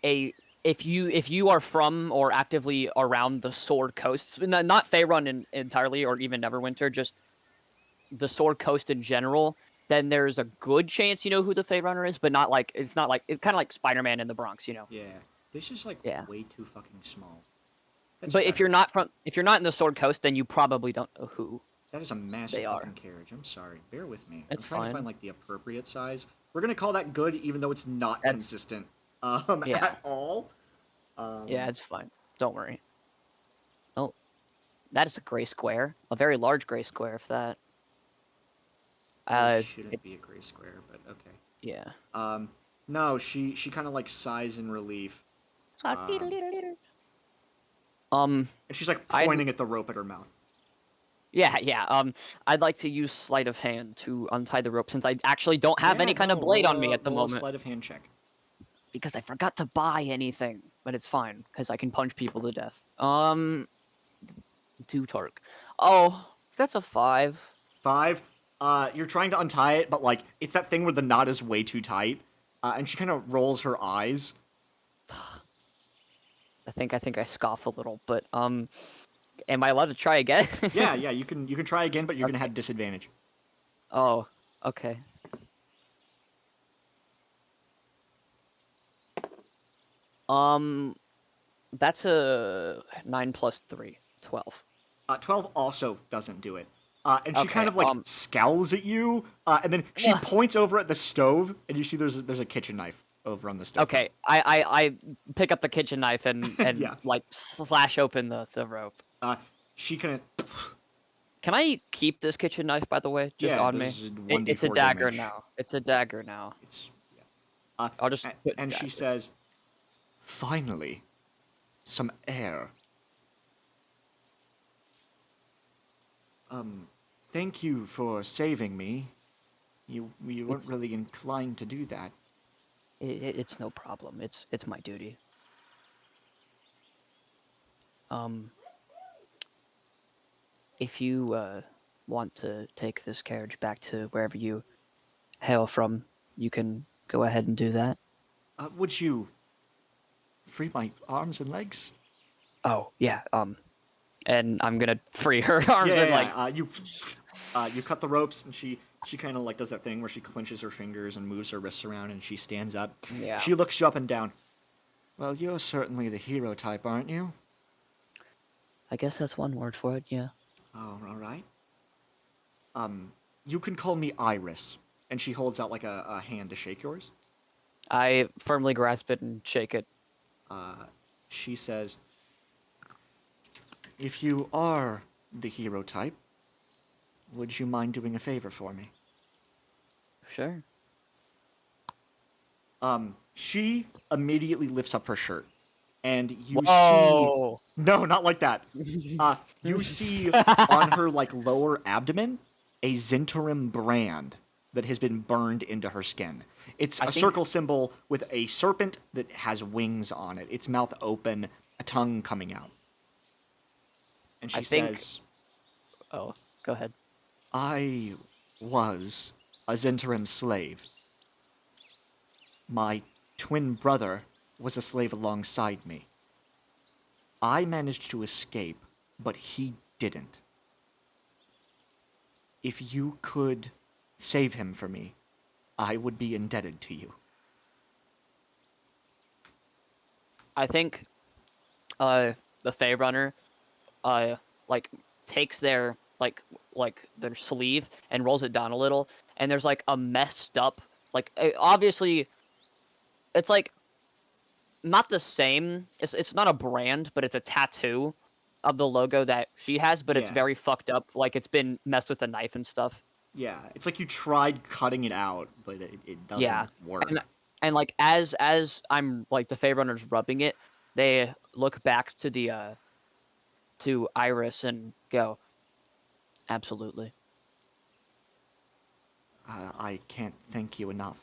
if you are from or actively around the Sword Coast, not Faerun entirely or even Neverwinter, just the Sword Coast in general, then there's a good chance you know who the Faerunner is, but not like it's kind of like Spider-Man in the Bronx, you know. Yeah. This is like Yeah. way too fucking small. That's But if fair. you're not in the Sword Coast, then you probably don't know who. That is a massive They are. fucking carriage. I'm sorry. Bear with me. It's I'm trying to fine. find like the appropriate size. We're gonna call that good, even though it's not That's- consistent. Yeah. At all. Yeah, it's fine. Don't worry. Oh, that is a gray square. A very large gray square, if that. It shouldn't be a gray square, but okay. Yeah. No, she kind of like sighs in relief. Um, And she's like I'd- pointing at the rope at her mouth. yeah. I'd like to use sleight of hand to untie the rope since I actually don't have Yeah, any kind of no, blade roll on me a- at the roll a moment Sleight of hand check. because I forgot to buy anything. But it's fine because I can punch people to death. 2 torque. Oh, that's a 5. 5. You're trying to untie it, but like it's that thing where the knot is way too tight. And she kind of rolls her eyes. I think I scoff a little, but am I allowed to try again? Yeah, you can try again, but you're gonna have disadvantage. Oh, okay. That's a 9 plus 3, 12. 12 also doesn't do it. And she kind Okay, of like scowls at you, and then she points over at the stove, and you see there's a kitchen knife over on the stove. Okay, I pick up the kitchen knife and Yeah. like slash open the rope. She kind of. Can I keep this kitchen knife, by the way, just Yeah, on me? this is It's a 1d4 dagger damage. now. It's a dagger now. It's yeah. I'll just put And she dagger. says, "Finally, some air." Thank you for saving me. You weren't really inclined to do that. It's no problem. It's my duty. If you want to take this carriage back to wherever you hail from, you can go ahead and do that. Would you free my arms and legs? Oh yeah. And I'm gonna free her arms and legs. You cut the ropes, and she kind of like does that thing where she clenches her fingers and moves her wrists around, and she stands up. Yeah. She looks you up and down. Well, you're certainly the hero type, aren't you? I guess that's one word for it. Yeah. Oh, all right. You can call me Iris. And she holds out like a hand to shake yours. I firmly grasp it and shake it. She says, "If you are the hero type, would you mind doing a favor for me?" Sure. She immediately lifts up her shirt. And you Whoa. see... No, not like that. You see on her like lower abdomen a Zentarim brand that has been burned into her skin. It's a circle symbol with a serpent that has wings on it. Its mouth open, a tongue coming out. And she I think- says, Oh, go ahead. I was a Zentarim slave. My twin brother was a slave alongside me. I managed to escape, but he didn't. If you could save him for me, I would be indebted to you. I think the Fey Runner like takes their their sleeve and rolls it down a little, and there's like a messed up obviously it's like not the same. It's not a brand, but it's a tattoo of the logo that she has, but it's Yeah. very fucked up. Like it's been messed with a knife and stuff. Yeah, it's like you tried cutting it out, but it doesn't Yeah. work. And like as I'm like the Fey Runner's rubbing it, they look back to the to Iris and go, absolutely. I can't thank you enough.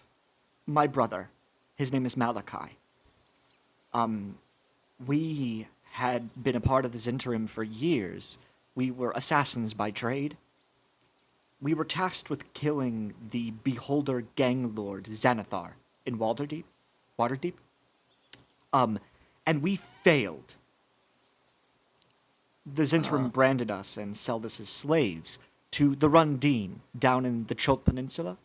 My brother, his name is Malachi. We had been a part of the Zentarim for years. We were assassins by trade. We were tasked with killing the Beholder gang lord Xanathar in Waterdeep. And we failed. The Zentarim branded us and sold us as slaves to the Rundine down in the Chult Peninsula.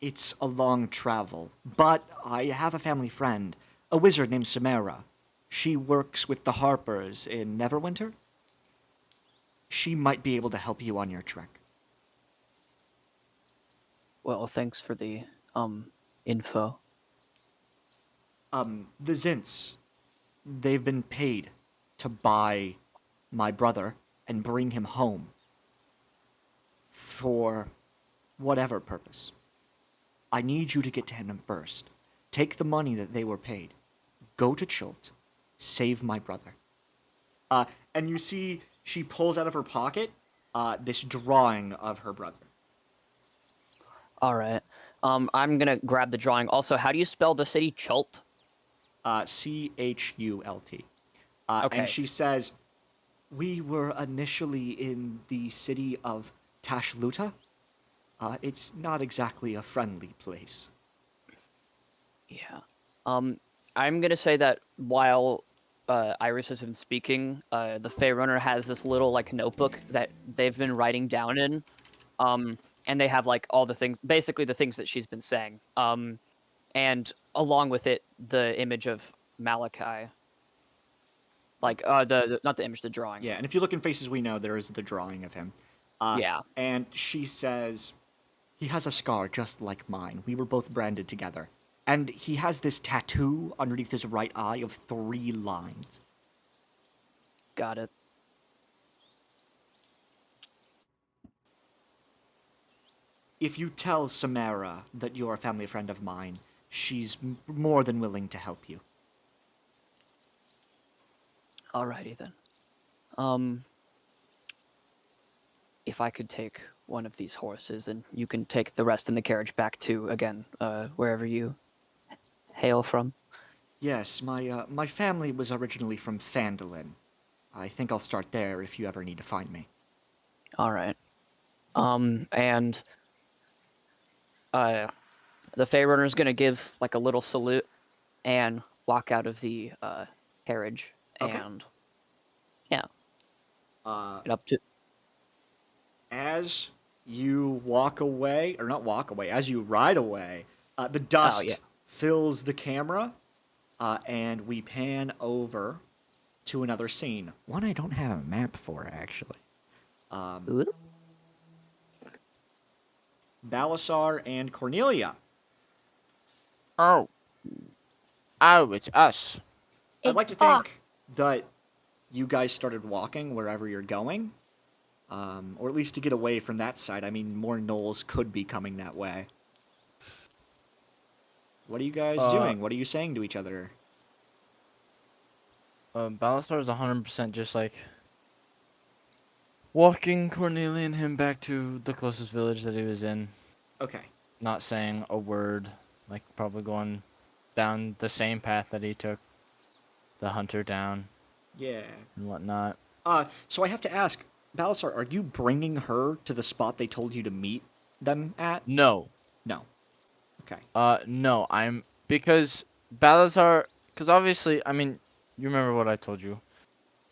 It's a long travel, but I have a family friend, a wizard named Samara. She works with the Harpers in Neverwinter. She might be able to help you on your trek. Well, thanks for the info. The Zints, they've been paid to buy my brother and bring him home. For whatever purpose. I need you to get to him first. Take the money that they were paid. Go to Chult. Save my brother. And you see she pulls out of her pocket this drawing of her brother. All right. I'm gonna grab the drawing. Also, how do you spell the city Chult? Chult. Okay. And she says, we were initially in the city of Tashluta. It's not exactly a friendly place. Yeah. I'm gonna say that while Iris has been speaking, the Fey Runner has this little like notebook that they've been writing down in, and they have like all the things, basically the things that she's been saying, and along with it, the image of Malachi. Like the not the image, the drawing. Yeah, and if you look in Faces We Know, there is the drawing of him. Yeah. And she says, he has a scar just like mine. We were both branded together. And he has this tattoo underneath his right eye of 3 lines. Got it. If you tell Samara that you're a family friend of mine, she's more than willing to help you. Alrighty then. If I could take one of these horses, and you can take the rest in the carriage back to, again, wherever you hail from. Yes, my family was originally from Phandalin. I think I'll start there if you ever need to find me. Alright. And the Fey Runner's gonna give like a little salute and walk out of the carriage. Okay. And yeah, Uh, get up to as you walk away, or not walk away, as you ride away, the dust yeah. fills the camera, and we pan over to another scene. One I don't have a map for, actually. Ooh. Balasar and Cornelia. Oh. Oh, it's us. I'd like to It's think Orks. that you guys started walking wherever you're going, or at least to get away from that side. I mean, more gnolls could be coming that way. What are you guys doing? What are you saying to each other? Balastar is 100% just like walking Cornelia and him back to the closest village that he was in. Okay. Not saying a word, like probably going down the same path that he took the hunter down Yeah. and whatnot. So I have to ask, Balasar, are you bringing her to the spot they told you to meet them at? No. No. Okay. No, because Balazar, because obviously, I mean, you remember what I told you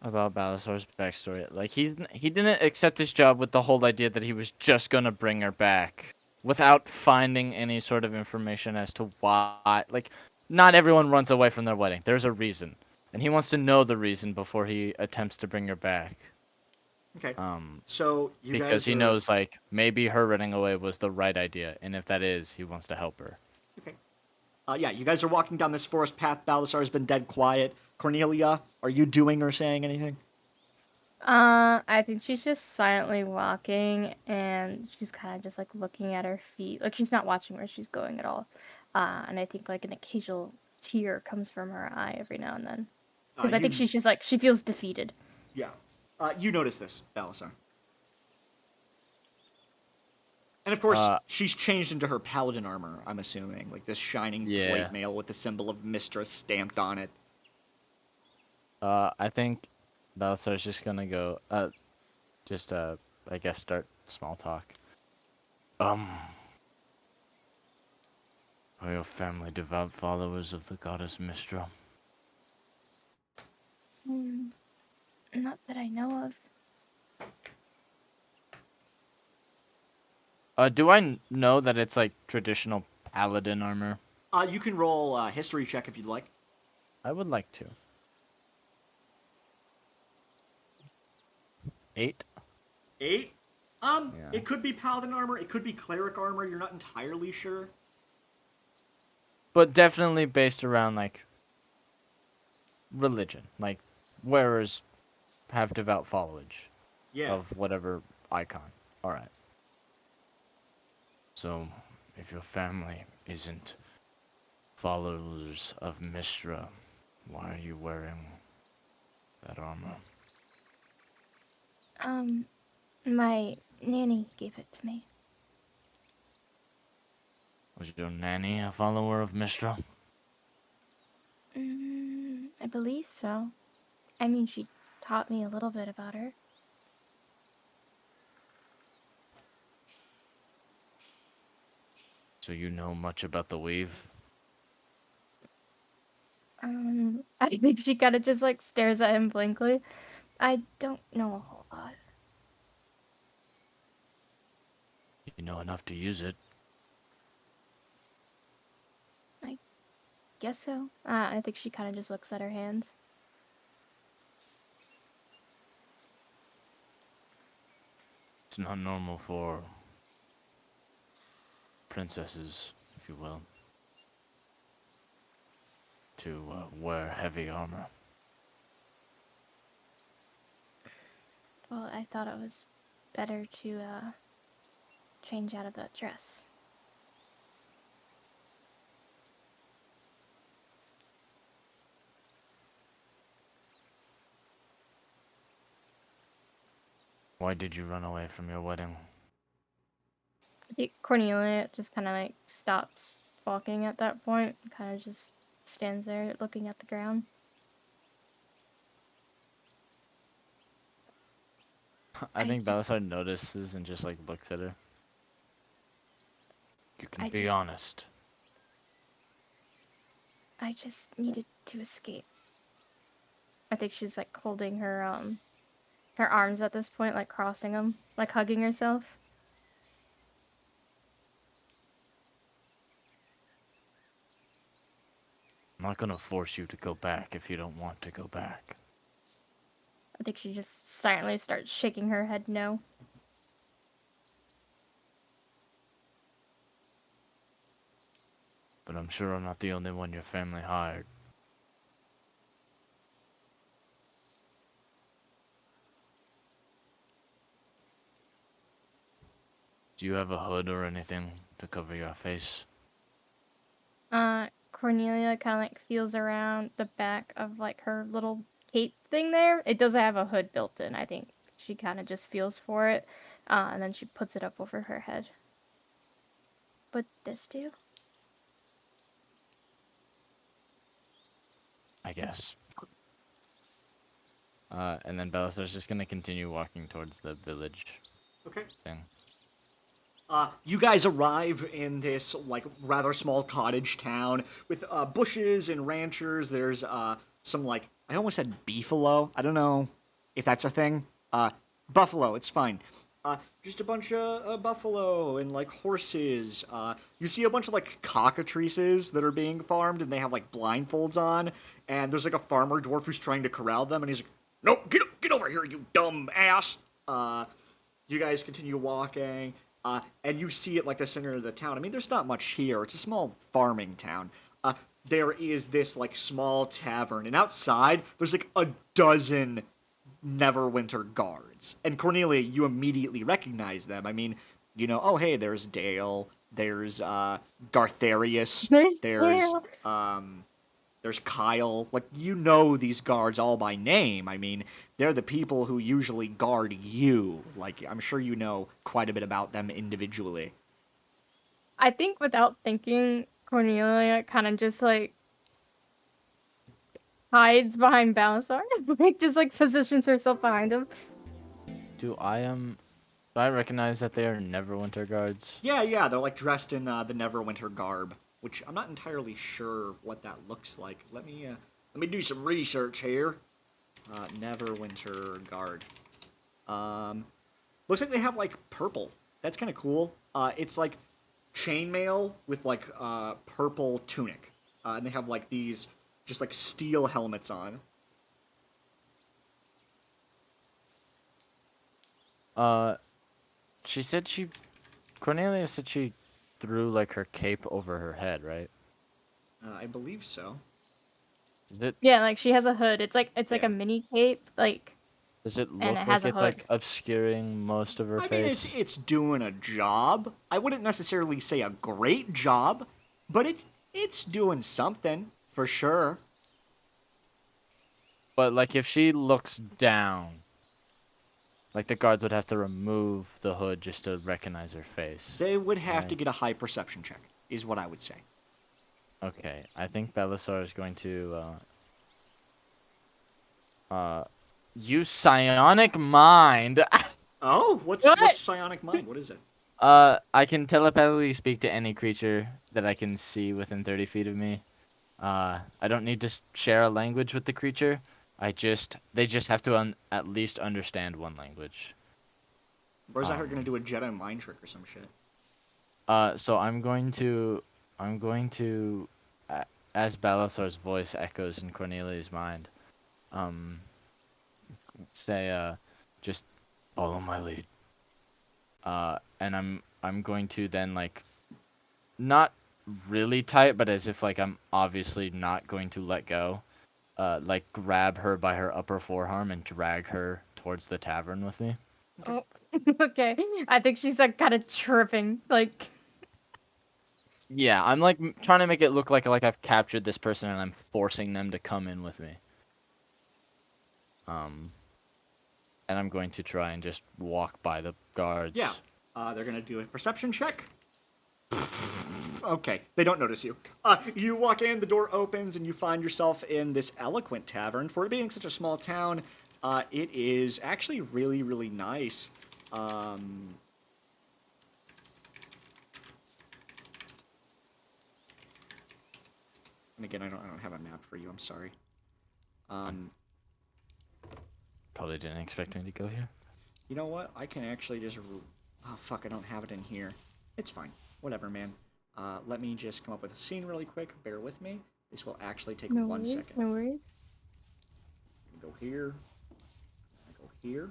about Balazar's backstory. Like, he didn't accept his job with the whole idea that he was just gonna bring her back without finding any sort of information as to why. Like, not everyone runs away from their wedding. There's a reason, and he wants to know the reason before he attempts to bring her back. Okay. Um, So you because guys he are... knows, like, maybe her running away was the right idea, and if that is, he wants to help her. Okay. Yeah, you guys are walking down this forest path. Balasar has been dead quiet. Cornelia, are you doing or saying anything? I think she's just silently walking, and she's kind of just like looking at her feet. Like she's not watching where she's going at all. And I think like an occasional tear comes from her eye every now and then. Because I think You... she's just like she feels defeated. Yeah. You notice this, Balasar. And of course, she's changed into her paladin armor, I'm assuming. Like this shining Yeah. plate mail with the symbol of Mistress stamped on it. I think Balasar's just gonna go, I guess start small talk. Are your family devout followers of the goddess Mistra? Not that I know of. Do I know that it's like traditional paladin armor? You can roll a history check if you'd like. I would like to. 8? 8? Yeah. It could be paladin armor, it could be cleric armor, you're not entirely sure. But definitely based around like religion. Like wearers have devout followage Yeah. of whatever icon. Alright. So, if your family isn't followers of Mistra, why are you wearing that armor? My nanny gave it to me. Was your nanny a follower of Mistra? I believe so. I mean, she taught me a little bit about her. So you know much about the weave? I think she kind of just like stares at him blankly. I don't know a whole lot. You know enough to use it. I guess so. I think she kind of just looks at her hands. It's not normal for princesses, if you will, to wear heavy armor. Well, I thought it was better to change out of that dress. Why did you run away from your wedding? I think Cornelia just kind of like stops walking at that point, kind of just stands there looking at the ground. I think just- Balasar notices and just like looks at her. You can I be just- honest. I just needed to escape. I think she's like holding her arms at this point, like crossing them, like hugging herself. I'm not gonna force you to go back if you don't want to go back. I think she just silently starts shaking her head no. But I'm sure I'm not the only one your family hired. Do you have a hood or anything to cover your face? Cornelia kind of like feels around the back of like her little cape thing there. It doesn't have a hood built in. I think she kind of just feels for it, and then she puts it up over her head. But this do? I guess. And then Belisar's just gonna continue walking towards the village Okay. thing. You guys arrive in this like rather small cottage town with bushes and ranchers. There's some like I almost said beefalo. I don't know if that's a thing. Buffalo. It's fine. Just a bunch of buffalo and like horses. You see a bunch of like cockatrices that are being farmed, and they have like blindfolds on. And there's like a farmer dwarf who's trying to corral them, and he's like, "No, get over here, you dumb ass." You guys continue walking, and you see it like the center of the town. I mean, there's not much here. It's a small farming town. There is this like small tavern, and outside there's like a dozen Neverwinter guards. And Cornelia, you immediately recognize them. I mean, you know, oh hey, there's Dale, there's Gartharius, there's Kyle. Like, you know these guards all by name. I mean, they're the people who usually guard you. Like, I'm sure you know quite a bit about them individually. I think without thinking, Cornelia kind of just like hides behind Balasar, like just like positions herself behind him. Do I recognize that they are Neverwinter guards? Yeah, they're like dressed in the Neverwinter garb, which I'm not entirely sure what that looks like. Let me do some research here. Neverwinter guard. Looks like they have like purple. That's kind of cool. It's like chainmail with like purple tunic, and they have like these just like steel helmets on. Cornelia said she threw like her cape over her head, right? I believe so. Is it? Yeah, like she has a hood. It's like Yeah. a mini cape, like, Does it and look it like has a it's hood. like obscuring most of her I mean, face? it's doing a job. I wouldn't necessarily say a great job, but it's doing something for sure. But like if she looks down, like the guards would have to remove the hood just to recognize her face. They would have Right. to get a high perception check, is what I would say. Okay, I think Belisar is going to use psionic mind. Oh, what's What? psionic mind? What is it? I can telepathically speak to any creature that I can see within 30 feet of me. I don't need to share a language with the creature. They just have to at least understand one language. Where's I heard gonna do a Jedi mind trick or some shit? So I'm going to, as Balasar's voice echoes in Cornelia's mind, say, just follow my lead. And I'm going to then like, not really tight, but as if like I'm obviously not going to let go, like grab her by her upper forearm and drag her towards the tavern with me. Oh, okay. I think she's like kind of tripping, like. Yeah, I'm like trying to make it look like I've captured this person and I'm forcing them to come in with me. And I'm going to try and just walk by the guards. Yeah. They're gonna do a perception check. Okay, they don't notice you. You walk in, the door opens, and you find yourself in this eloquent tavern. For it being such a small town, it is actually really, really nice. And again, I don't have a map for you. I'm sorry. Probably didn't expect me to go here. You know what? I can actually just... Oh, fuck, I don't have it in here. It's fine. Whatever, man. Let me just come up with a scene really quick. Bear with me. This will actually take No 1 worries, second. no worries. Go here. I go here.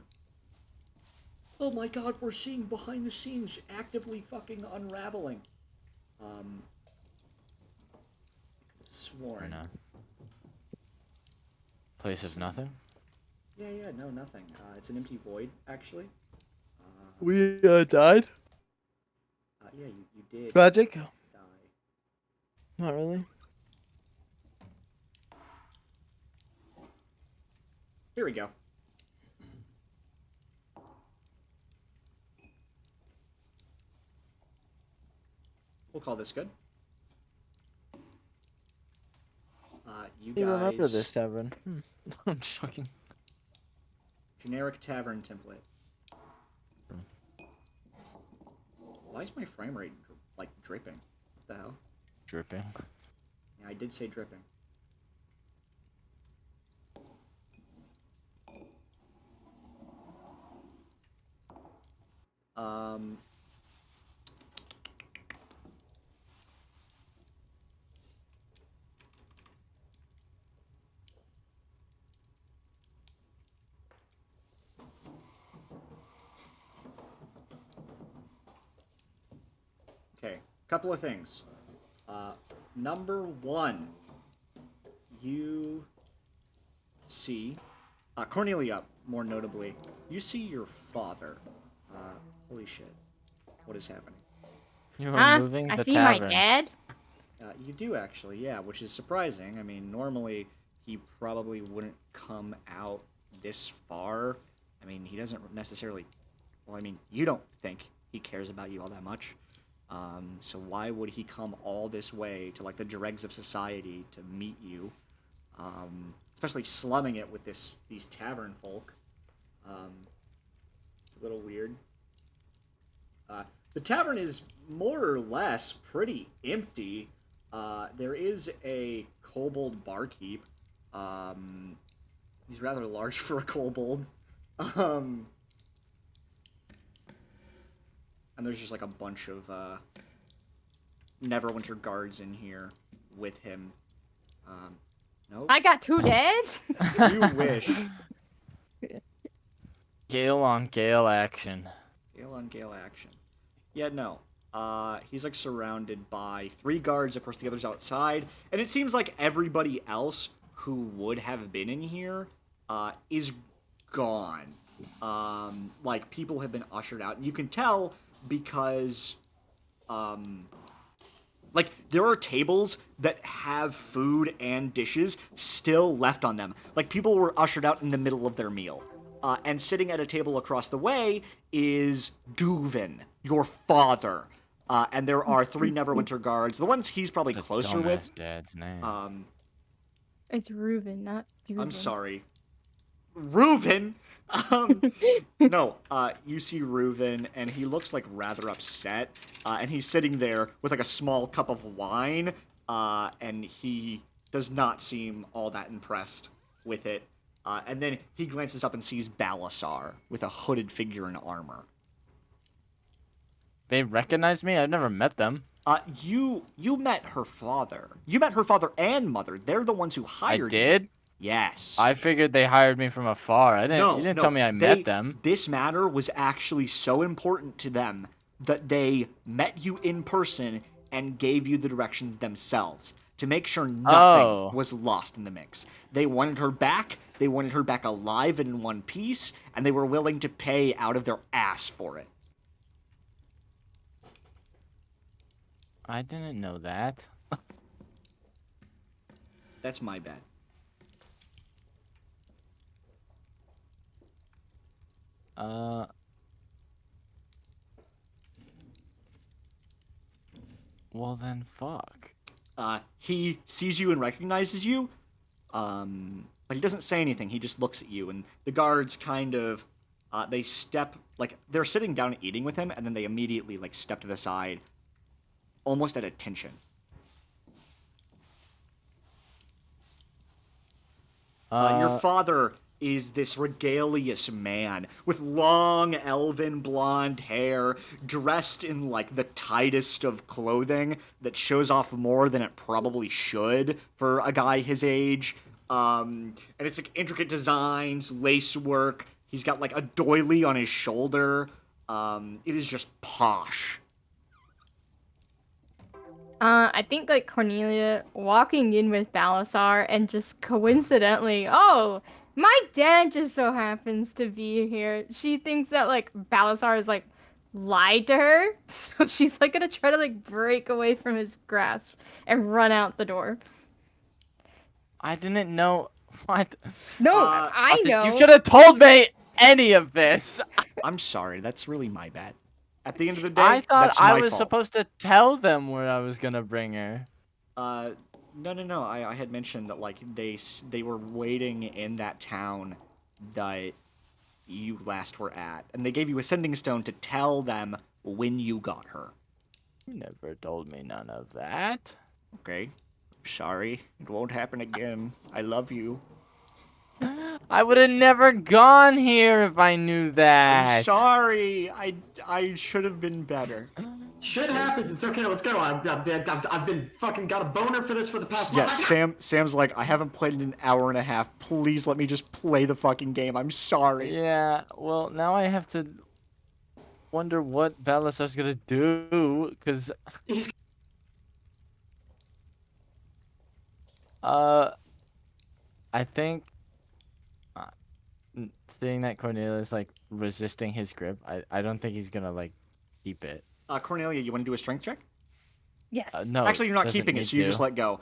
Oh my god, we're seeing behind the scenes actively fucking unraveling. Sworn. In a place of nothing. Yeah, no, nothing. It's an empty void, actually. We died. Yeah, you did Tragic. die. Not really. Here we go. We'll call this good. You You remember guys. this tavern? I'm joking. Generic tavern template. Why is my frame rate like dripping? What the hell? Dripping. Yeah, I did say dripping. Um. Okay, couple of things. Number one, you see Cornelia, more notably, you see your father. Holy shit, what is happening? You're Huh? moving I the see my tavern. dad. You do actually, yeah, which is surprising. I mean, normally he probably wouldn't come out this far. I mean, he doesn't necessarily. Well, I mean, you don't think he cares about you all that much. So why would he come all this way to like the dregs of society to meet you? Especially slumming it with these tavern folk. It's a little weird. The tavern is more or less pretty empty. There is a kobold barkeep. He's rather large for a kobold. And there's just like a bunch of Neverwinter guards in here with him. Nope. I got 2 dads. You wish. Gale on Gale action. Gale on Gale action. Yeah, no. He's like surrounded by 3 guards, of course the others outside, and it seems like everybody else who would have been in here is gone. Like people have been ushered out, and you can tell because like there are tables that have food and dishes still left on them. Like people were ushered out in the middle of their meal. And sitting at a table across the way is Duvin, your father. And there are 3 Neverwinter guards. The ones he's probably The closer dumbass with. dad's name. It's Reuben, not Reuben. I'm sorry. Reuven? No, you see Reuven, and he looks like rather upset. And he's sitting there with like a small cup of wine. And he does not seem all that impressed with it. And then he glances up and sees Balasar with a hooded figure in armor. They recognize me? I've never met them. You met her father. You met her father and mother. They're the ones who I hired you. did? Yes. I figured they hired me from afar. You didn't tell me I met them. This matter was actually so important to them that they met you in person and gave you the directions themselves to make sure nothing was lost in the mix. They wanted her back. They wanted her back alive and in one piece, and they were willing to pay out of their ass for it. I didn't know that. That's my bad. Well then, fuck. He sees you and recognizes you, but he doesn't say anything. He just looks at you, and the guards kind of, they step, like, they're sitting down and eating with him, and then they immediately, like, step to the side, almost at attention. Your father is this regalious man with long elven blonde hair, dressed in like the tightest of clothing that shows off more than it probably should for a guy his age. And it's like intricate designs, lace work. He's got like a doily on his shoulder. It is just posh. I think like Cornelia walking in with Balasar and just coincidentally, oh, my dad just so happens to be here. She thinks that like Balasar has like lied to her, so she's like gonna try to like break away from his grasp and run out the door. I didn't know. What? No, I know. You should have told me any of this. I'm sorry, that's really my bad. At the end of the day, I thought that's my I was fault. supposed to tell them where I was gonna bring her. No. I had mentioned that like they were waiting in that town that you last were at, and they gave you a sending stone to tell them when you got her. You never told me none of that. Okay, sorry, it won't happen again. I love you. I would have never gone here if I knew I'm that. sorry. I should have been better. Shit happens. It's okay. Let's go. I've been fucking got a boner for this for the past Yes, month. Sam's like, I haven't played in an hour and a half. Please let me just play the fucking game. I'm sorry. Yeah, well, now I have to wonder what Balasar's gonna do, because, He's I think, uh, seeing that Cornelius, like, resisting his grip, I don't think he's gonna, like, keep it. Cornelia, you want to do a strength check? Yes. No, Actually, you're not doesn't keeping it, need so you just to. let go.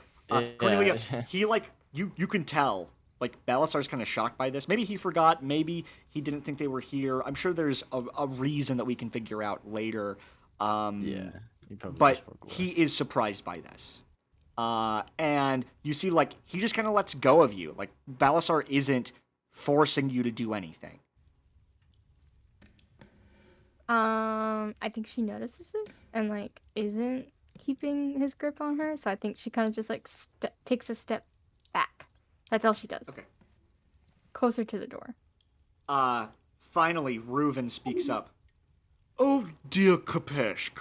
Cornelia, he like you can tell. Like Balasar's kind of shocked by this. Maybe he forgot. Maybe he didn't think they were here. I'm sure there's a reason that we can figure out later. Yeah, he probably But just forgot. he is surprised by this. And you see, like he just kind of lets go of you. Like Balasar isn't forcing you to do anything. I think she notices this and like isn't keeping his grip on her, so I think she kind of just like takes a step back. That's all she does. Okay. Closer to the door. Finally, Reuven speaks up. Oh, dear Kapeshk.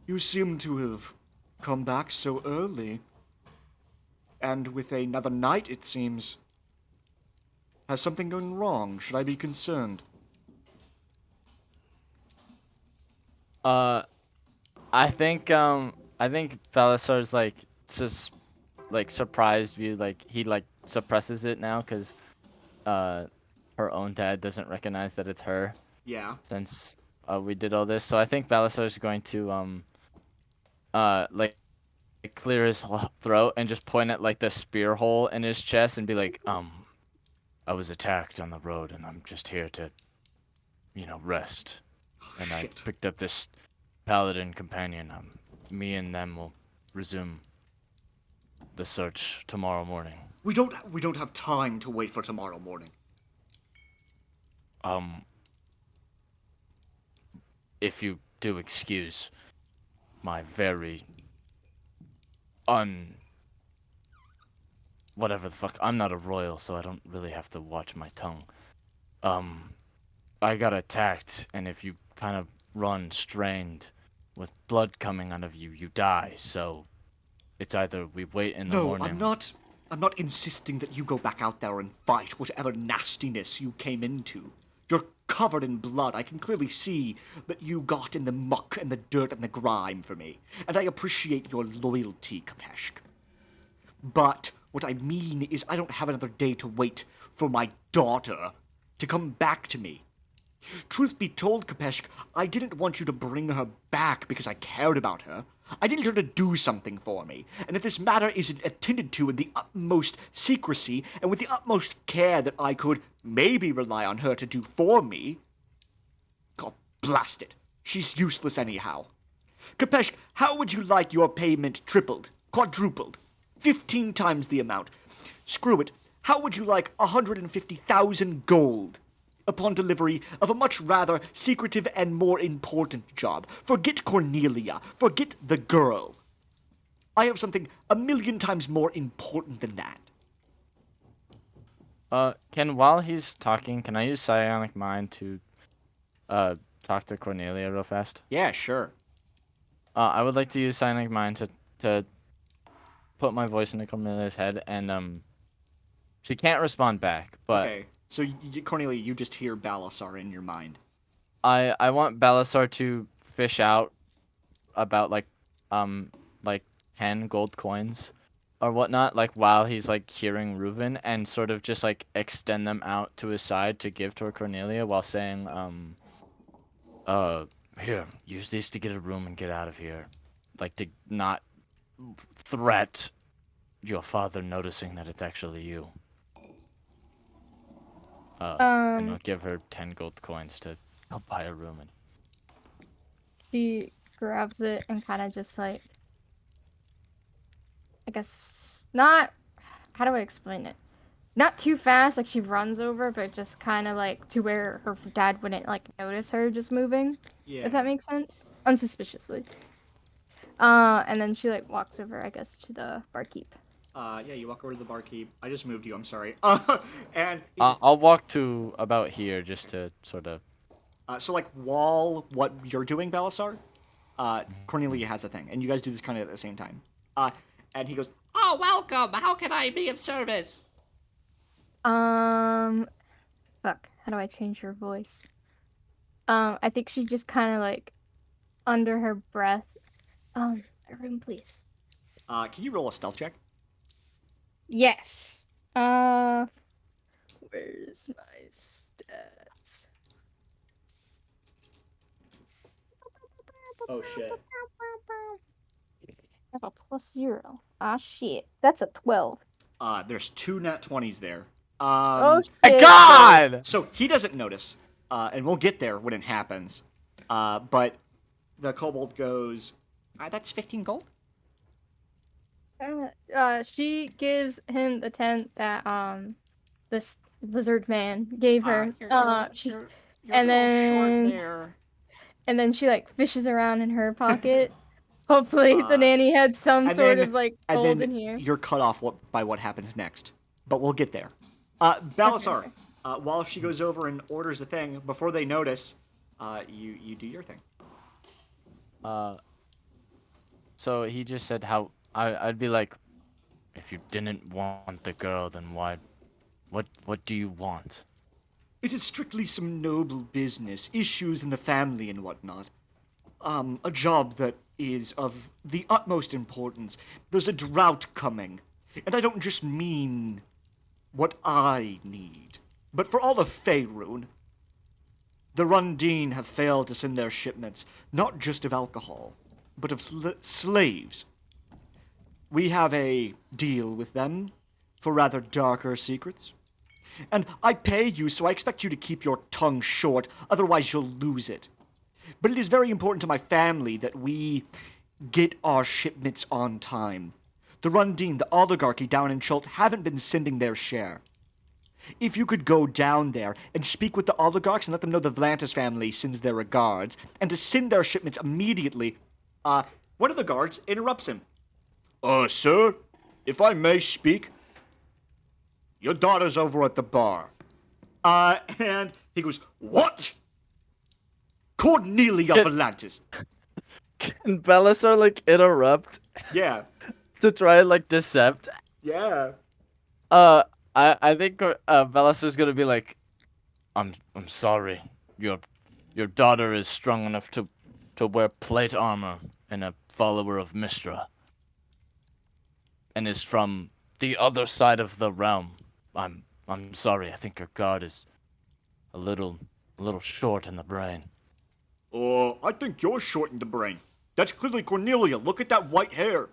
You seem to have come back so early. And with another night, it seems. Has something gone wrong? Should I be concerned? I think Balasar's like surprised view, like he like suppresses it now because her own dad doesn't recognize that it's her Yeah. since we did all this. So I think Balasar's going to like clear his throat and just point at like the spear hole in his chest and be like, I was attacked on the road and I'm just here to, rest. And I Shit. picked up this paladin companion. Me and them will resume the search tomorrow morning. We don't have time to wait for tomorrow morning. If you do excuse my very whatever the fuck. I'm not a royal, so I don't really have to watch my tongue. I got attacked, and if you kind of run strained with blood coming out of you, you die. So it's either we wait in the No, morning. I'm not insisting that you go back out there and fight whatever nastiness you came into. You're covered in blood. I can clearly see that you got in the muck and the dirt and the grime for me. And I appreciate your loyalty, Kapeshk. But what I mean is I don't have another day to wait for my daughter to come back to me. Truth be told, Kapeshk, I didn't want you to bring her back because I cared about her. I needed her to do something for me, and if this matter isn't attended to in the utmost secrecy and with the utmost care that I could maybe rely on her to do for me, God blast it, she's useless anyhow. Kapeshk, how would you like your payment tripled, quadrupled, 15 times the amount? Screw it, how would you like 150,000 gold? Upon delivery of a much rather secretive and more important job. Forget Cornelia. Forget the girl. I have something 1,000,000 times more important than that. While he's talking, can I use Psionic Mind to talk to Cornelia real fast? Yeah, sure. I would like to use Psionic Mind to put my voice into Cornelia's head, and she can't respond back, but Okay, so Cornelia, you just hear Balasar in your mind. I want Balasar to fish out about like 10 gold coins or whatnot, like while he's like hearing Reuven, and sort of just like extend them out to his side to give to Cornelia while saying, here, use these to get a room and get out of here. Like to not threat your father noticing that it's actually you. And I'll give her 10 gold coins to help buy a room. And She grabs it and kind of just like I guess not. How do I explain it? Not too fast, like she runs over, but just kind of like to where her dad wouldn't like notice her just moving. Yeah. If that makes sense, unsuspiciously. And then she like walks over, I guess, to the barkeep. Yeah, you walk over to the barkeep. I just moved you. I'm sorry. And he says, I'll walk to about here just to sort of. so like while what you're doing, Belisar, Cornelia has a thing, and you guys do this kind of at the same time. And he goes, "Oh, welcome. How can I be of service?" Fuck. How do I change her voice? I think she just kind of like under her breath. A room, please. Can you roll a stealth check? Yes. Where's my stats? Oh shit. I have a +0. Ah, shit. That's a 12. There's 2 nat 20s there. Oh, My shit. God! So he doesn't notice, and we'll get there when it happens. But the kobold goes, "That's 15 gold." She gives him the tent that, this lizard man gave her. And then she, like, fishes around in her pocket. Hopefully the nanny had some sort of, like, gold in here. You're cut off by what happens next. But we'll get there. Belisar, while she goes over and orders a thing, before they notice, you do your thing. So he just said how I'd be like, if you didn't want the girl, then why? What do you want? It is strictly some noble business, issues in the family and whatnot. A job that is of the utmost importance. There's a drought coming, and I don't just mean what I need, but for all of Faerun. The Rundine have failed to send their shipments, not just of alcohol, but of slaves. We have a deal with them for rather darker secrets. And I pay you, so I expect you to keep your tongue short, otherwise you'll lose it. But it is very important to my family that we get our shipments on time. The Rundine, the oligarchy down in Chult, haven't been sending their share. If you could go down there and speak with the oligarchs and let them know the Vlantis family sends their regards, and to send their shipments immediately, one of the guards interrupts him. Sir, if I may speak, your daughter's over at the bar. And he goes, "What? Cornelia Vlantis." Can Belisar like interrupt Yeah. to try and like decept? Yeah. I think Belisar's gonna be like, I'm sorry. Your daughter is strong enough to wear plate armor and a follower of Mistra. And is from the other side of the realm. I'm sorry. I think your guard is a little short in the brain. I think you're short in the brain. That's clearly Cornelia. Look at that white hair.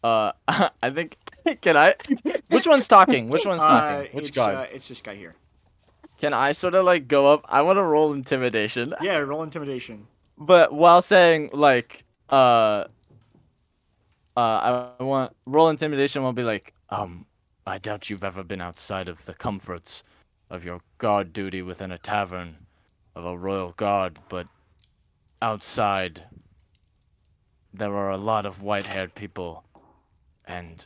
I think. Can I? Which one's talking? Which one's talking? Which it's, guard? it's this guy here. Can I sort of like go up? I want to roll intimidation. Yeah, roll intimidation. But while saying like, I want roll intimidation. Will be like, I doubt you've ever been outside of the comforts of your guard duty within a tavern of a royal guard, but outside there are a lot of white-haired people, and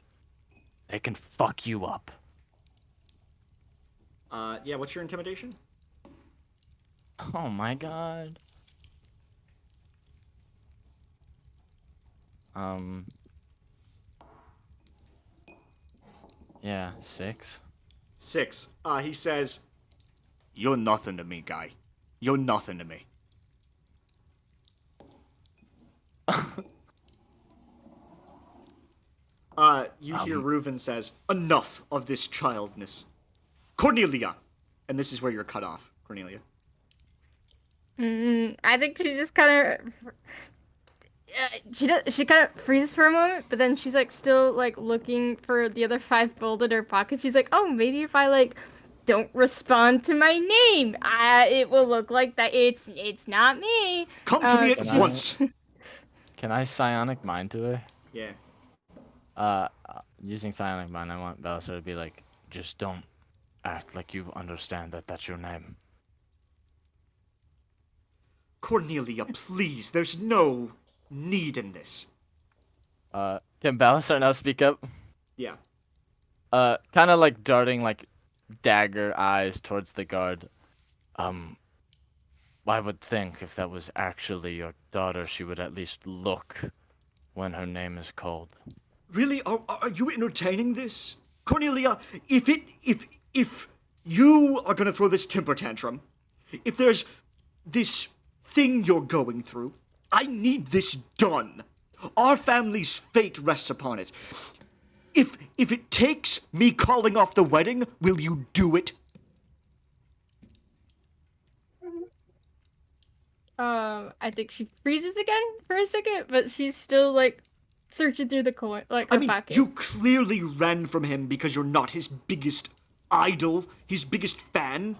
they can fuck you up. Yeah, what's your intimidation? Oh my god. Yeah, 6. 6. He says, "You're nothing to me, guy. You're nothing to me." You hear Reuven says, "Enough of this childness. Cornelia!" And this is where you're cut off, Cornelia. I think she just kind of she kind of freezes for a moment, but then she's like still like looking for the other 5 gold in her pocket. She's like, "Oh, maybe if I like don't respond to my name, it will look like that it's not me." Come to me at she's- once. Can I psionic mind to her? Yeah. Using psionic mind, I want Belisar to be like, just don't act like you understand that that's your name. Cornelia, please. There's no need in this. Can Belisar now speak up? Yeah. Kind of like darting like dagger eyes towards the guard. I would think if that was actually your daughter, she would at least look when her name is called. Really? Are you entertaining this? Cornelia, if you are gonna throw this temper tantrum, if there's this thing you're going through, I need this done. Our family's fate rests upon it. If it takes me calling off the wedding, will you do it? I think she freezes again for a second, but she's still like searching through the coin, like her I mean, pockets. you clearly ran from him because you're not his biggest idol, his biggest fan.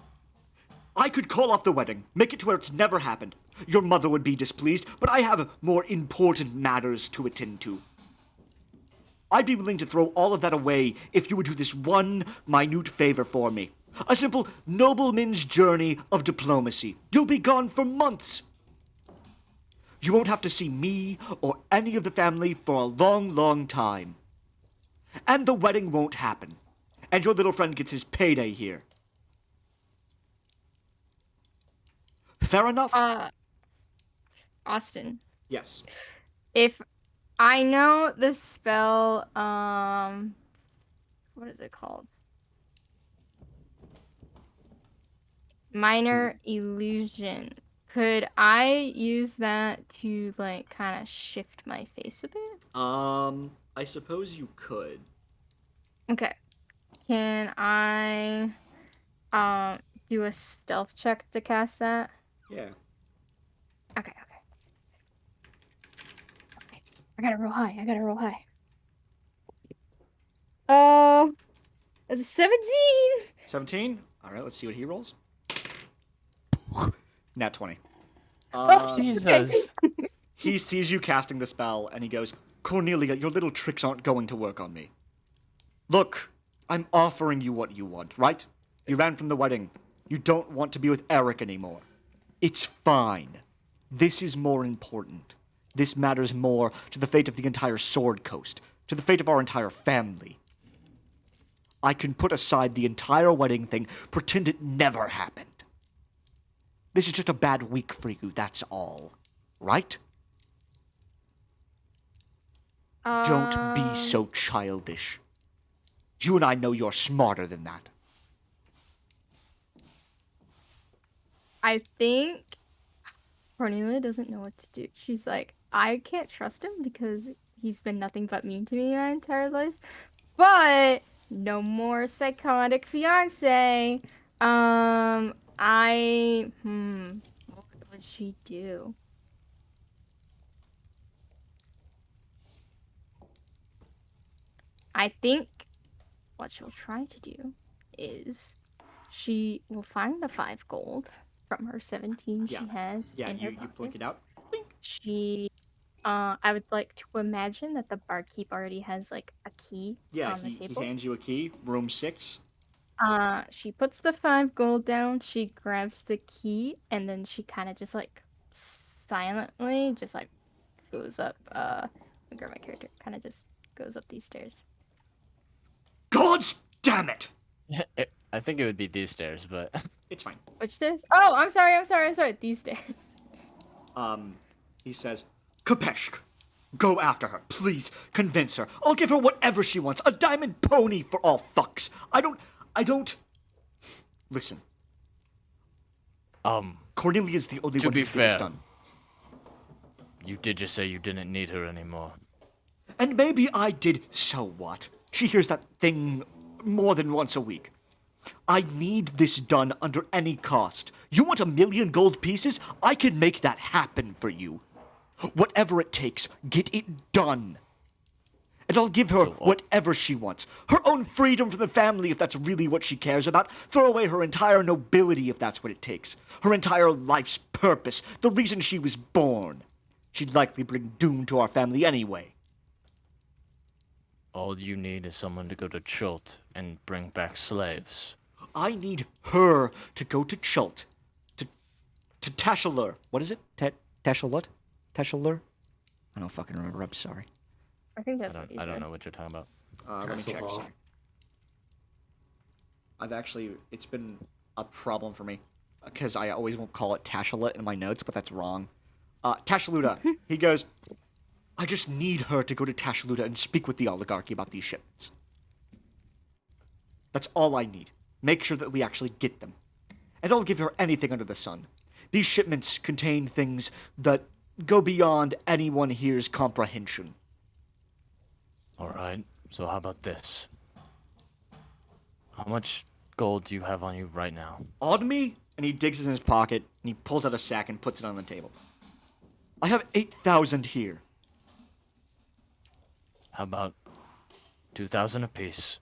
I could call off the wedding, make it to where it's never happened. Your mother would be displeased, but I have more important matters to attend to. I'd be willing to throw all of that away if you would do this one minute favor for me. A simple nobleman's journey of diplomacy. You'll be gone for months. You won't have to see me or any of the family for a long, long time. And the wedding won't happen. And your little friend gets his payday here. Fair enough? Austin, Yes. if I know the spell, what is it called? Minor illusion. Could I use that to like kind of shift my face a bit? I suppose you could. Okay. Can I do a stealth check to cast that? Yeah. Okay. I gotta roll high. It's a 17. 17? Alright, let's see what he rolls. Nat 20. Oh, Jesus. He sees you casting the spell, and he goes, Cornelia, your little tricks aren't going to work on me. Look, I'm offering you what you want, right? You ran from the wedding. You don't want to be with Eric anymore. It's fine. This is more important. This matters more to the fate of the entire Sword Coast, to the fate of our entire family. I can put aside the entire wedding thing, pretend it never happened. This is just a bad week for you, that's all. Right? Don't be so childish. You and I know you're smarter than that. I think Cornelia doesn't know what to do. She's like, I can't trust him because he's been nothing but mean to me my entire life. But no more psychotic fiance. What would she do? I think what she'll try to do is she will find the 5 gold from her 17 Yeah. she has Yeah, in her you pocket. blink it out. I would like to imagine that the barkeep already has like a key Yeah, on the he table. hands you a key, room 6. She puts the 5 gold down, she grabs the key, and then she kind of just like silently just like goes up, let me grab my character, kind of just goes up these stairs. God's damn it! I think it would be these stairs, but It's fine. Which stairs? Oh, I'm sorry, these stairs. He says, Kapeshk, go after her, please, convince her. I'll give her whatever she wants, a diamond pony for all fucks. I don't... Listen, Cornelia's the only To one be who can get this fair. done. you did just say you didn't need her anymore. And maybe I did, so what? She hears that thing more than once a week. I need this done under any cost. You want 1,000,000 gold pieces? I can make that happen for you. Whatever it takes, get it done. And I'll give her whatever she wants. Her own freedom from the family if that's really what she cares about. Throw away her entire nobility if that's what it takes. Her entire life's purpose, the reason she was born. She'd likely bring doom to our family anyway. All you need is someone to go to Chult and bring back slaves. I need her to go to Chult. To Tashalur. What is it? Tashalut? Tashalur? I don't fucking remember. I'm sorry. I think that's what you I said. don't know what you're talking about. Let me check. Castle Sorry. It's been a problem for me because I always won't call it Tashalut in my notes, but that's wrong. Tashaluta. He goes, I just need her to go to Tashaluta and speak with the oligarchy about these shipments. That's all I need. Make sure that we actually get them. And I'll give her anything under the sun. These shipments contain things that go beyond anyone here's comprehension. Alright, so how about this? How much gold do you have on you right now? On me? And he digs in his pocket, and he pulls out a sack and puts it on the table. I have 8,000 here. How about 2,000 apiece?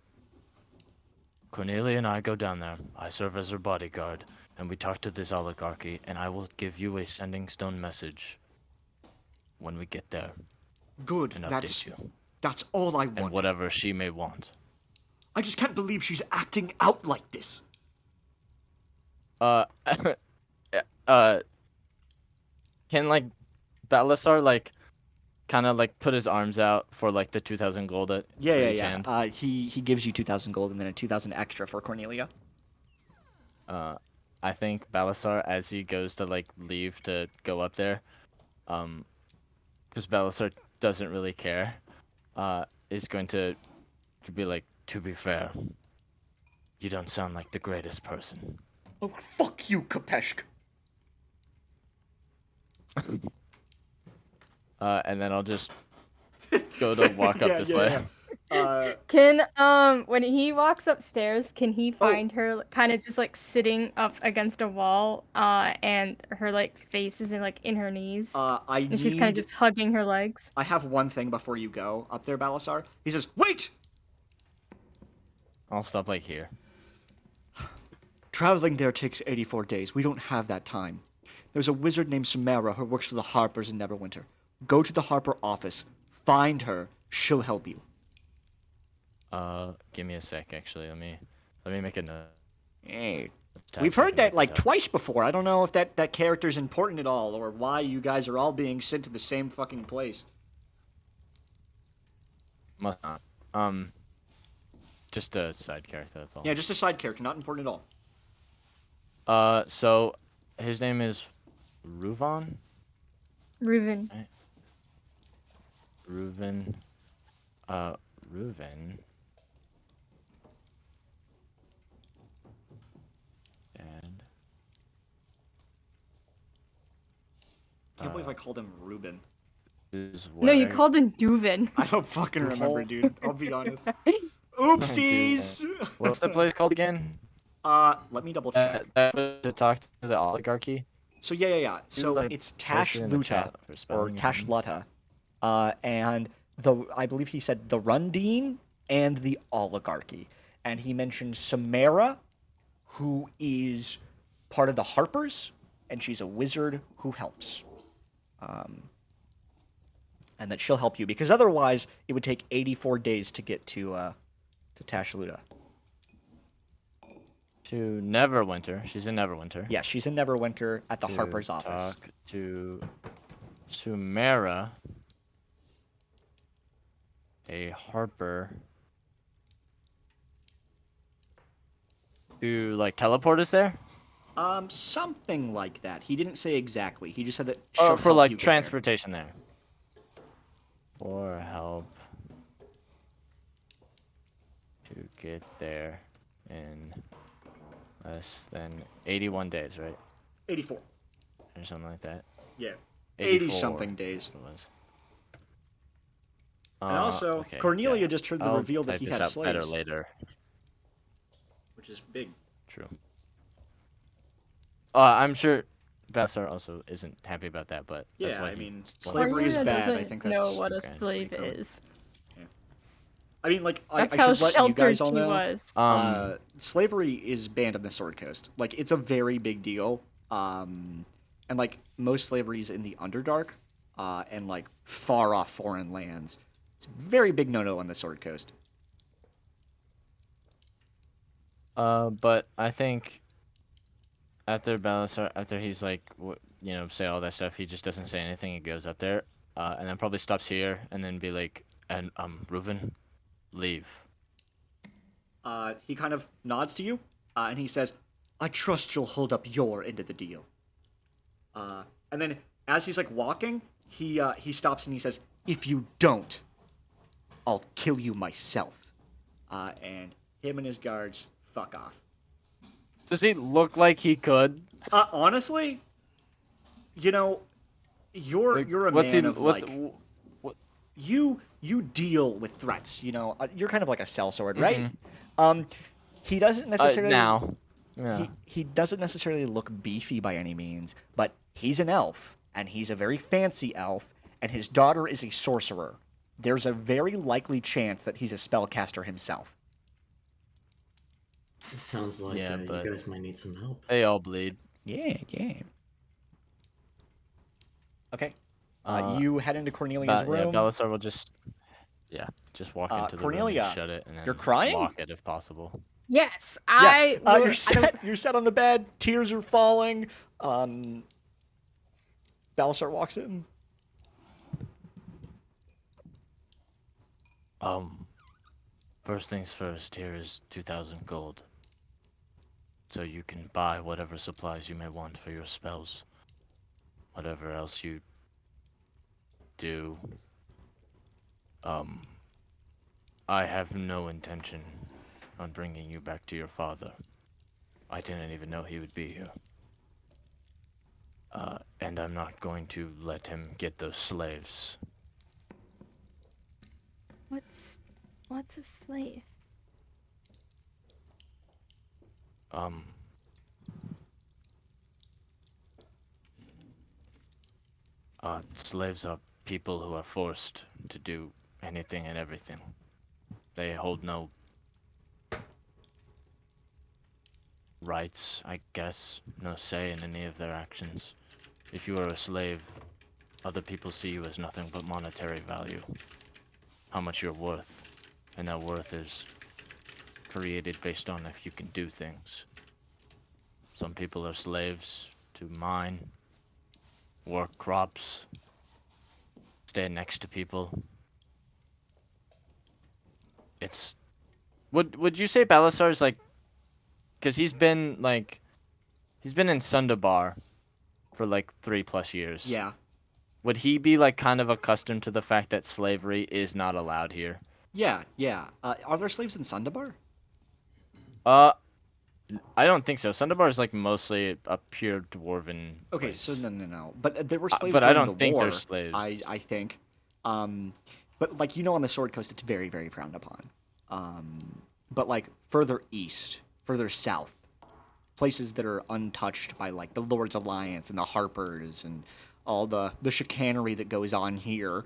Cornelia and I go down there. I serve as her bodyguard, and we talk to this oligarchy, and I will give you a sending stone message when we get there Good, and update you. that's all I And want. whatever she may want. I just can't believe she's acting out like this. Can like Balasar like kind of like put his arms out for like the 2,000 gold at for each hand? He gives you 2,000 gold and then a 2,000 extra for Cornelia. I think Balasar, as he goes to like leave to go up there, because Balasar doesn't really care, is going to be like, to be fair, you don't sound like the greatest person. Oh, fuck you, Kapeshk. And then I'll just go to walk up this way. Can when he walks upstairs, can he find her kind of just like sitting up against a wall, and her like face is in like in her knees, and she's kind of just hugging her legs. I have one thing before you go up there, Balasar. He says, wait! I'll stop like here. Traveling there takes 84 days. We don't have that time. There's a wizard named Samara who works for the Harpers in Neverwinter. Go to the Harper office. Find her. She'll help you. Give me a sec. Actually, let me make a note. Hey. Type We've heard something that like this out. twice before. I don't know if that character's important at all, or why you guys are all being sent to the same fucking place. Must not. Just a side character. That's all. Yeah, just a side character, not important at all. So his name is Ruvan. Reuven. Reuven. Reuven. And. I can't believe I called him Ruben. Is No, you where- called him Duvin. I don't fucking remember, Hole. dude. I'll be honest. Oopsies! What's the place called again? Let me double check. To talk to the oligarchy. So yeah. So like, it's post it in the Tashluta chat for or spelling or something. Tashlutta, and I believe he said the Rundine and the oligarchy, and he mentioned Samara, who is part of the Harpers, and she's a wizard who helps. And that she'll help you because otherwise it would take 84 days to get to Tashluta. To Neverwinter. She's in Neverwinter. Yeah, she's in Neverwinter at the To Harper's office. Talk to Sumera, a Harper, to like teleport us there. Something like that. He didn't say exactly. He just said that. Oh, she'll for help like you get transportation there. For help to get there in less than 81 days, right? there. 84. Or something like that. Yeah. 84 80-something days. it was. And also, okay, Cornelia yeah. just heard the I'll reveal that type he this had out better slaves, later. which is big. True. I'm sure Bassar also isn't happy about that, but that's Yeah, why I he mean, wanted- slavery is Cornelia bad. I doesn't think know that's what a okay. slave pretty covered. is. I mean, like, I That's how should let you guys sheltered all he know. was. Slavery is banned on the Sword Coast. Like, it's a very big deal. And like most slavery is in the Underdark. and like far off foreign lands. It's a very big no-no on the Sword Coast. But I think after Balasar, after he's like, say all that stuff, he just doesn't say anything. He goes up there, and then probably stops here, and then be like, and Reuven, leave. He kind of nods to you, and he says, "I trust you'll hold up your end of the deal." And then as he's like walking, he stops and he says, "If you don't, I'll kill you myself." And him and his guards fuck off. Does he look like he could? Honestly, you know, you're a what's man he, of what, like what, you deal with threats. You know, you're kind of like a sellsword, right? Mhm. He doesn't necessarily now. Yeah. he doesn't necessarily look beefy by any means, but he's an elf, and he's a very fancy elf, and his daughter is a sorcerer. There's a very likely chance that he's a spellcaster himself. It sounds like Yeah, but you guys might need some help. they all bleed. Yeah. Okay. You head into Cornelia's Yeah, room. Belisar will just walk into the room Cornelia, and shut it, and then you're crying? lock it if possible. Yes, Yeah, I. you're set. You're set on the bed. Tears are falling. Balasar walks in. First things first. Here is 2,000 gold, so you can buy whatever supplies you may want for your spells. Whatever else you do. I have no intention on bringing you back to your father. I didn't even know he would be here. And I'm not going to let him get those slaves. What's a slave? Slaves are people who are forced to do anything and everything. They hold no rights, I guess, no say in any of their actions. If you are a slave, other people see you as nothing but monetary value. How much you're worth. And that worth is created based on if you can do things. Some people are slaves to mine, work crops, stand next to people. It's... Would you say Balasar's like... Because he's been in Sundabar for like 3+ years. Yeah. Would he be like kind of accustomed to the fact that slavery is not allowed here? Yeah. Are there slaves in Sundabar? I don't think so. Sundabar is like mostly a pure dwarven Okay, place. so no. But there were slaves but during I the don't think war. they're slaves. I think. But like on the Sword Coast, it's very, very frowned upon. But like further east, further south, places that are untouched by like the Lord's Alliance and the Harpers and all the chicanery that goes on here,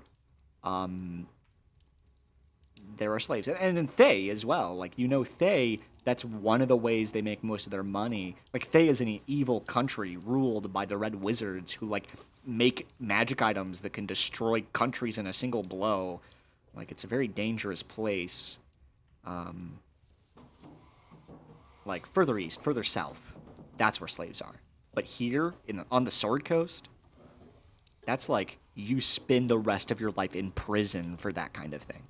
there are slaves. And in Thay as well. Like, Thay, that's one of the ways they make most of their money. Like, Thay is an evil country ruled by the Red Wizards who, like, make magic items that can destroy countries in a single blow. Like, it's a very dangerous place. Like, further east, further south, that's where slaves are. But here, on the Sword Coast, that's like, you spend the rest of your life in prison for that kind of thing.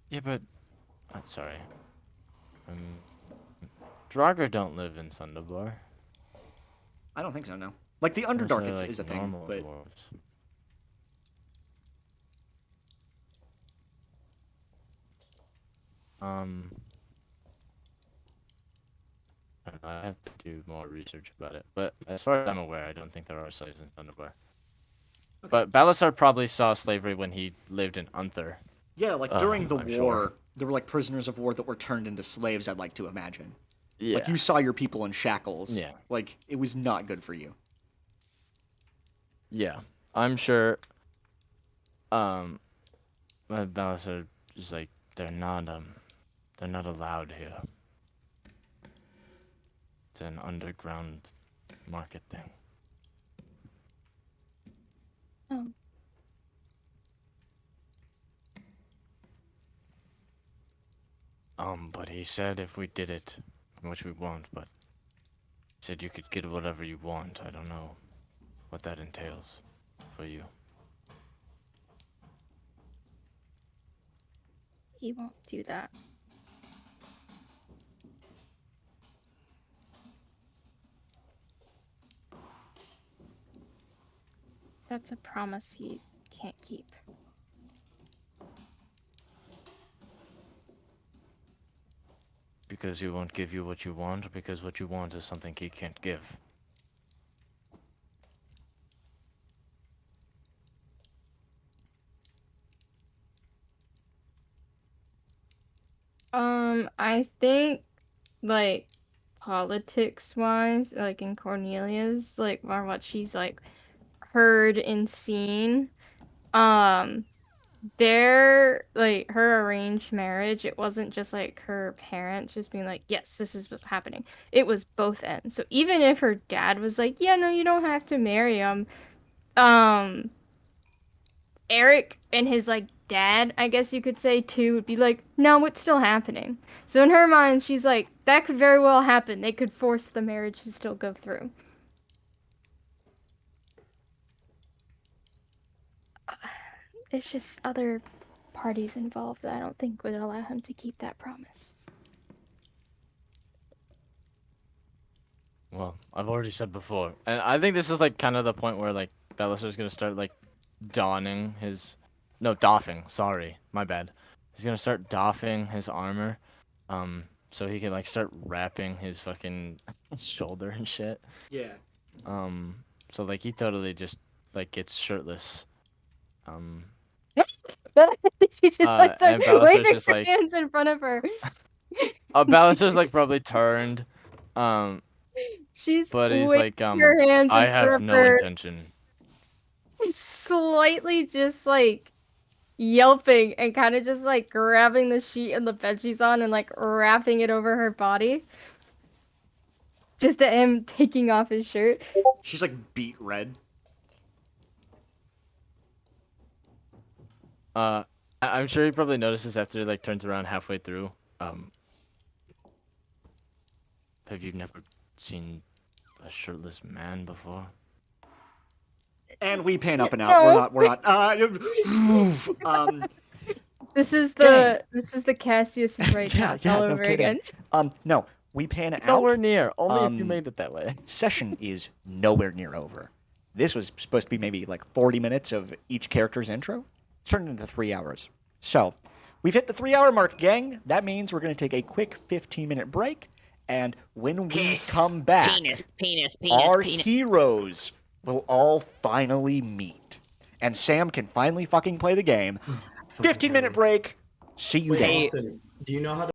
Yeah, but... I'm sorry. Draugr don't live in Sundabar. I don't think so, no. Like, the Underdark is a thing, normal but... dwarves. I have to do more research about it. But as far as I'm aware, I don't think there are slaves in Sundabar. Okay. But Balasar probably saw slavery when he lived in Unther. Yeah, like, during the I'm war, sure. there were, like, prisoners of war that were turned into slaves, I'd like to imagine. Yeah. Like, you saw your people in shackles. Yeah. Like, it was not good for you. Yeah. I'm sure... Balasar is like, they're not allowed here. It's an underground market thing. Oh. But he said if we did it, which we won't, but he said you could get whatever you want. I don't know what that entails for you. He won't do that. That's a promise he can't keep. Because he won't give you what you want, or because what you want is something he can't give? I think, like, politics-wise, like in Cornelia's, like, or what she's, like, heard and seen, like, her arranged marriage, it wasn't just, like, her parents just being like, yes, this is what's happening. It was both ends. So even if her dad was like, yeah, no, you don't have to marry him, Eric and his like dad, I guess you could say too, would be like, no, it's still happening. So in her mind, she's like, that could very well happen. They could force the marriage to still go through. It's just other parties involved. I don't think would allow him to keep that promise. Well, I've already said before, and I think this is like kind of the point where like Belisar's gonna start like doffing. Sorry, my bad. He's gonna start doffing his armor, so he can like start wrapping his fucking shoulder and shit. Yeah. So like he totally just like gets shirtless. She just like and Belisar's waving just her like, hands in front of her. Belisar's like probably turned, She's but he's waving like, her hands I in front have of no her, intention. slightly just like yelping and kind of just like grabbing the sheet and the bed she's on and like wrapping it over her body. Just at him taking off his shirt. She's like beet red. I'm sure he probably notices after he like turns around halfway through. Have you never seen a shirtless man before? And we pan up and out. No. We're not. This is the Cassius and Ray Yeah, talk yeah, all no over kidding. again. No, we pan out. Nowhere near. Only if you Um, made it that way. Session is nowhere near over. This was supposed to be maybe like 40 minutes of each character's intro. It's turned into 3 hours. So, we've hit the 3-hour mark, gang. That means we're going to take a quick 15-minute break. And when we come back, our heroes will all finally meet. And Sam can finally fucking play the game. 15-minute break. See you Wait, then. Austin, do you know how